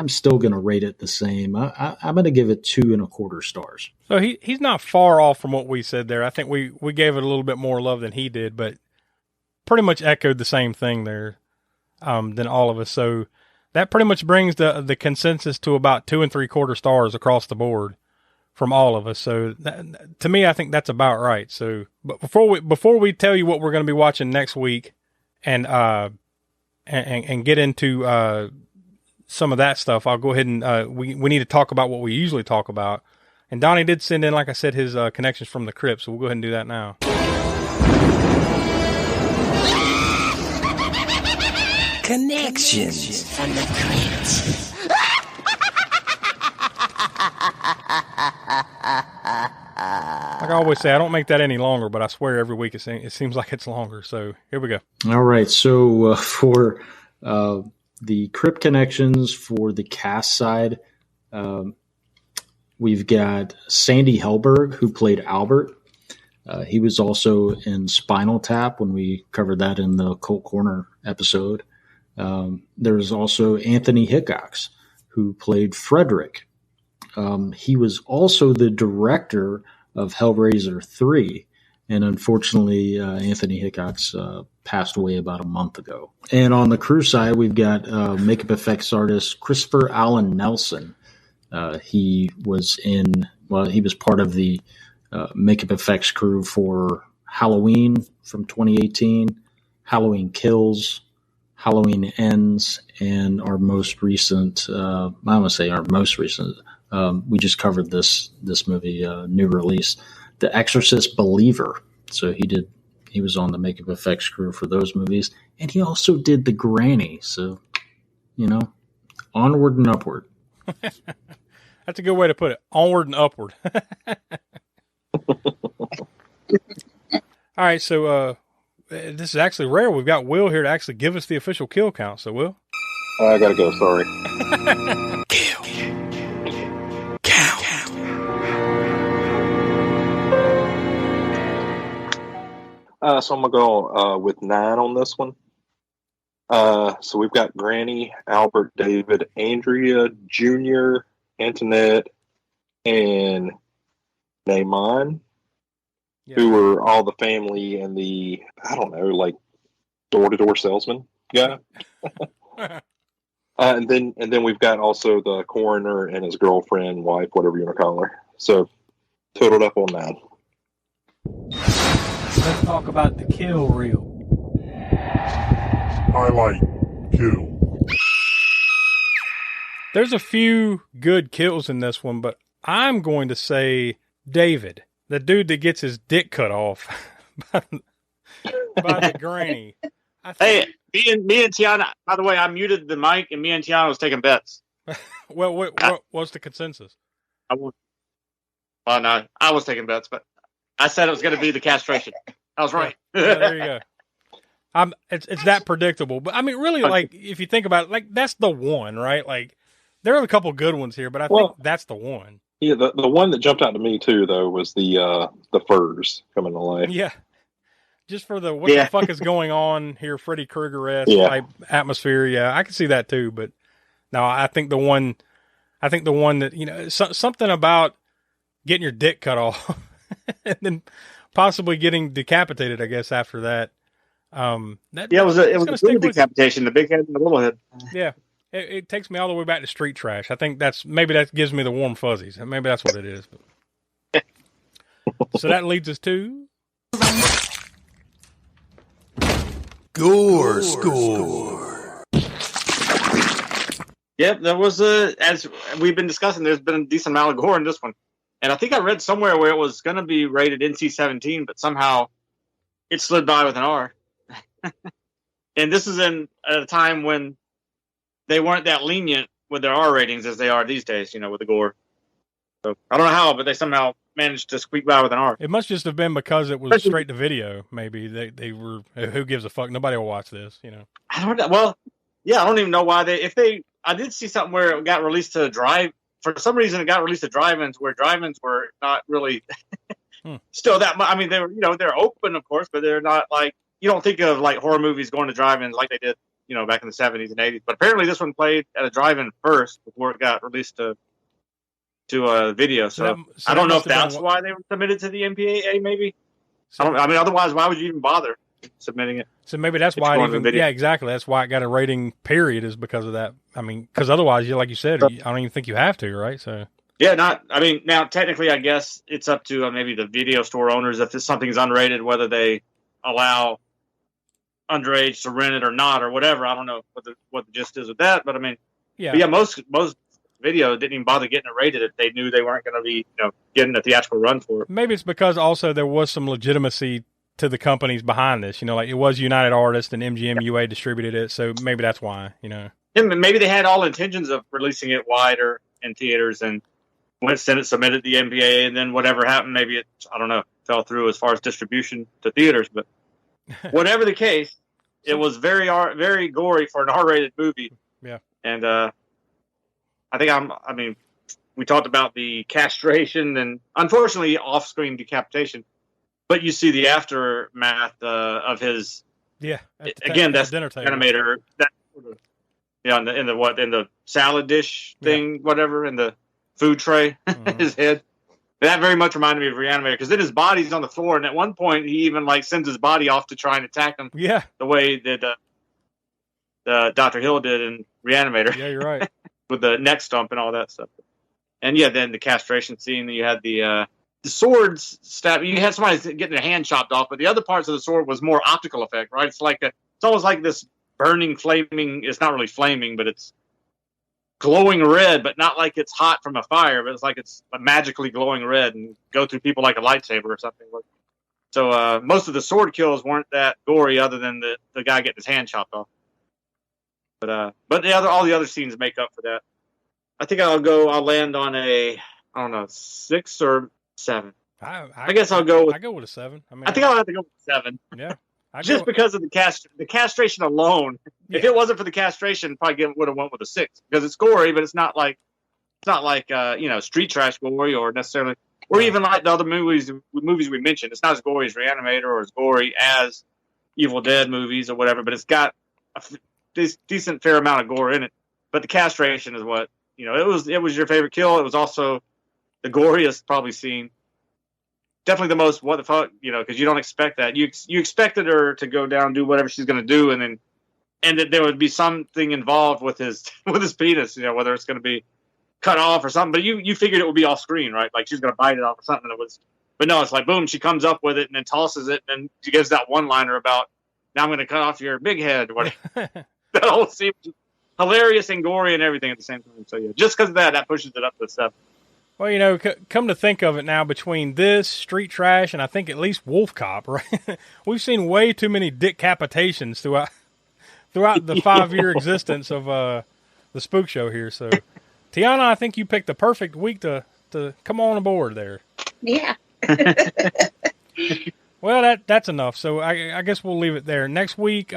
[SPEAKER 14] still going to rate it the same. I'm going to give it 2.25 stars.
[SPEAKER 1] So he's not far off from what we said there. I think we gave it a little bit more love than he did, but pretty much echoed the same thing there than all of us. So that pretty much brings the consensus to about 2.75 stars across the board from all of us. So to me, I think that's about right. So, but before we tell you what we're going to be watching next week, and get into some of that stuff, I'll go ahead and we need to talk about what we usually talk about. And Donnie did send in, like I said, his connections from the Crypt, so we'll go ahead and do that now.
[SPEAKER 15] Connections from the Crypt.
[SPEAKER 1] Like I always say, I don't make that any longer, but I swear every week it seems like it's longer. So here we go.
[SPEAKER 14] All right. So for the Crypt Connections for the cast side, we've got Sandy Helberg, who played Albert. He was also in Spinal Tap when we covered that in the Cult Corner episode. There's also Anthony Hickox, who played Frederick. He was also the director of Hellraiser 3, and unfortunately, Anthony Hickox passed away about a month ago. And on the crew side, we've got makeup effects artist Christopher Allen Nelson. He was part of the makeup effects crew for Halloween from 2018, Halloween Kills, Halloween Ends, and our most recent, we just covered this movie, new release, The Exorcist Believer. So he was on the makeup effects crew for those movies, and he also did The Granny. So, onward and upward.
[SPEAKER 1] That's a good way to put it. Onward and upward. All right, so this is actually rare. We've got Will here to actually give us the official kill count. So, Will?
[SPEAKER 5] I gotta go, sorry.
[SPEAKER 15] Kill. Count.
[SPEAKER 5] So I'm gonna go with 9 on this one. So we've got Granny, Albert, David, Andrea, Junior, Antoinette, and Naaman, who were all the family and the, I don't know, like door-to-door salesman guy. And then we've got also the coroner and his girlfriend, wife, whatever you want to call her. So totaled up on 9.
[SPEAKER 1] Let's talk about the kill reel.
[SPEAKER 4] Highlight kill.
[SPEAKER 1] There's a few good kills in this one, but I'm going to say David, the dude that gets his dick cut off by the Granny.
[SPEAKER 6] Hey, me and Tiana, by the way, I muted the mic and me and Tiana was taking bets.
[SPEAKER 1] Well, what's the consensus?
[SPEAKER 6] I was taking bets, but I said it was going to be the castration. I was right.
[SPEAKER 1] Yeah, there you go. It's that predictable. But I mean, really, like, if you think about it, like, that's the one, right? Like, there are a couple good ones here, but I think that's the one.
[SPEAKER 5] Yeah, the one that jumped out to me too, though, was the furs coming to life.
[SPEAKER 1] Yeah, just for what the fuck is going on here, Freddy Krueger-esque type atmosphere. Yeah, I can see that too. But no, I think the one that something about getting your dick cut off and then possibly getting decapitated. I guess after that.
[SPEAKER 6] It was a good decapitation. The big head and the little head.
[SPEAKER 1] Yeah. It takes me all the way back to Street Trash. I think that gives me the warm fuzzies. Maybe that's what it is. But. So that leads us to
[SPEAKER 15] Gore Score.
[SPEAKER 6] Yep, there was as we've been discussing, there's been a decent amount of gore in this one. And I think I read somewhere where it was going to be rated NC-17, but somehow it slid by with an R. And this is at a time when they weren't that lenient with their R ratings as they are these days, with the gore. So I don't know how, but they somehow managed to squeak by with an R.
[SPEAKER 1] It must just have been because it was straight to video. Maybe they were. Who gives a fuck? Nobody will watch this.
[SPEAKER 6] I don't know. Well, yeah, I don't even know why I did see something where it got released to drive. For some reason, it got released to drive-ins where drive-ins were not really still that much. I mean, they were, they're open, of course, but they're not like, you don't think of like horror movies going to drive-ins like they did, back in the 70s and 80s. But apparently this one played at a drive-in first before it got released to video. So I don't know if that's why they were submitted to the MPAA, maybe. Otherwise, why would you even bother submitting it?
[SPEAKER 1] So maybe that's why yeah, exactly. That's why it got a rating, period, is because of that. I mean, because otherwise, like you said, I don't even think you have to, right? So
[SPEAKER 6] yeah, now technically, I guess it's up to maybe the video store owners if something's unrated, whether they allow underage to rent it or not, or whatever. I don't know what the gist is with that, but I mean, yeah, most video didn't even bother getting it rated if they knew they weren't going to be, getting a theatrical run for it.
[SPEAKER 1] Maybe it's because also there was some legitimacy to the companies behind this, like it was United Artists and MGM UA distributed it, so maybe that's why,
[SPEAKER 6] And maybe they had all intentions of releasing it wider in theaters, and when it submitted the MPAA, and then whatever happened, maybe it, I don't know, fell through as far as distribution to theaters. But whatever the case, it was very, very gory for an R-rated movie.
[SPEAKER 1] Yeah,
[SPEAKER 6] and I think we talked about the castration and unfortunately off-screen decapitation. But you see the aftermath of his.
[SPEAKER 1] Yeah.
[SPEAKER 6] Again, that's the animator. In the salad dish thing, whatever, in the food tray, his head. That very much reminded me of Reanimator, because then his body's on the floor, and at one point he even sends his body off to try and attack him.
[SPEAKER 1] Yeah.
[SPEAKER 6] The way that Dr. Hill did in Reanimator.
[SPEAKER 1] Yeah, you're right.
[SPEAKER 6] With the neck stump and all that stuff. And yeah, then the castration scene. You had the swords stab. You had somebody getting their hand chopped off, but the other parts of the sword was more optical effect, right? It's almost like this burning, flaming. It's not really flaming, but it's glowing red, but not like it's hot from a fire, but it's like it's magically glowing red and go through people like a lightsaber or something. So most of the sword kills weren't that gory, other than the guy getting his hand chopped off. But all the other scenes make up for that. I think I'll land on a 6 or 7. I guess I'll go with.
[SPEAKER 1] I go with a 7.
[SPEAKER 6] I think I'll have to go with 7.
[SPEAKER 1] Yeah,
[SPEAKER 6] because of the castration alone. Yeah. If it wasn't for the castration, probably would have went with a 6, because it's gory, but it's not like Street Trash gory, or necessarily, or even like the other movies we mentioned. It's not as gory as Reanimator or as gory as Evil Dead movies or whatever, but it's got a decent fair amount of gore in it. But the castration is what it was your favorite kill. It was also the goriest probably scene. Definitely the most what the fuck, because you don't expect that. You expected her to go down, do whatever she's going to do, and that there would be something involved with his penis, whether it's going to be cut off or something. But you figured it would be off screen, right? Like she's going to bite it off or something. But no, it's like boom, she comes up with it and then tosses it, and she gives that one liner about, "Now I'm going to cut off your big head." That whole scene was hilarious and gory and everything at the same time. So yeah, just because of that pushes it up to 7.
[SPEAKER 1] Well, come to think of it now, between this, Street Trash, and I think at least Wolf Cop, right? We've seen way too many decapitations throughout the 5-year existence of the Spook Show here. So, Tiana, I think you picked the perfect week to come on aboard there.
[SPEAKER 7] Yeah.
[SPEAKER 1] Well, that's enough. So I guess we'll leave it there. Next week,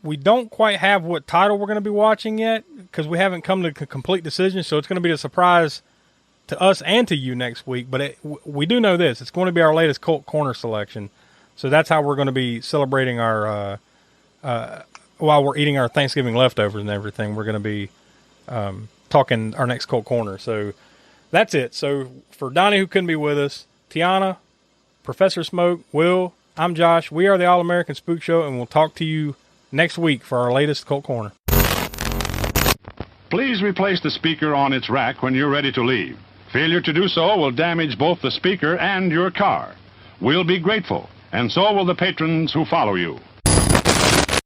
[SPEAKER 1] we don't quite have what title we're going to be watching yet, because we haven't come to a complete decision. So it's going to be a surprise to us and to you next week. But we do know this. It's going to be our latest Cult Corner selection. So that's how we're going to be celebrating our, while we're eating our Thanksgiving leftovers and everything, we're going to be talking our next Cult Corner. So that's it. So for Donnie, who couldn't be with us, Tiana, Professor Smoke, Will, I'm Josh. We are the All-American Spook Show, and we'll talk to you next week for our latest Cult Corner.
[SPEAKER 16] Please replace the speaker on its rack when you're ready to leave. Failure to do so will damage both the speaker and your car. We'll be grateful, and so will the patrons who follow you.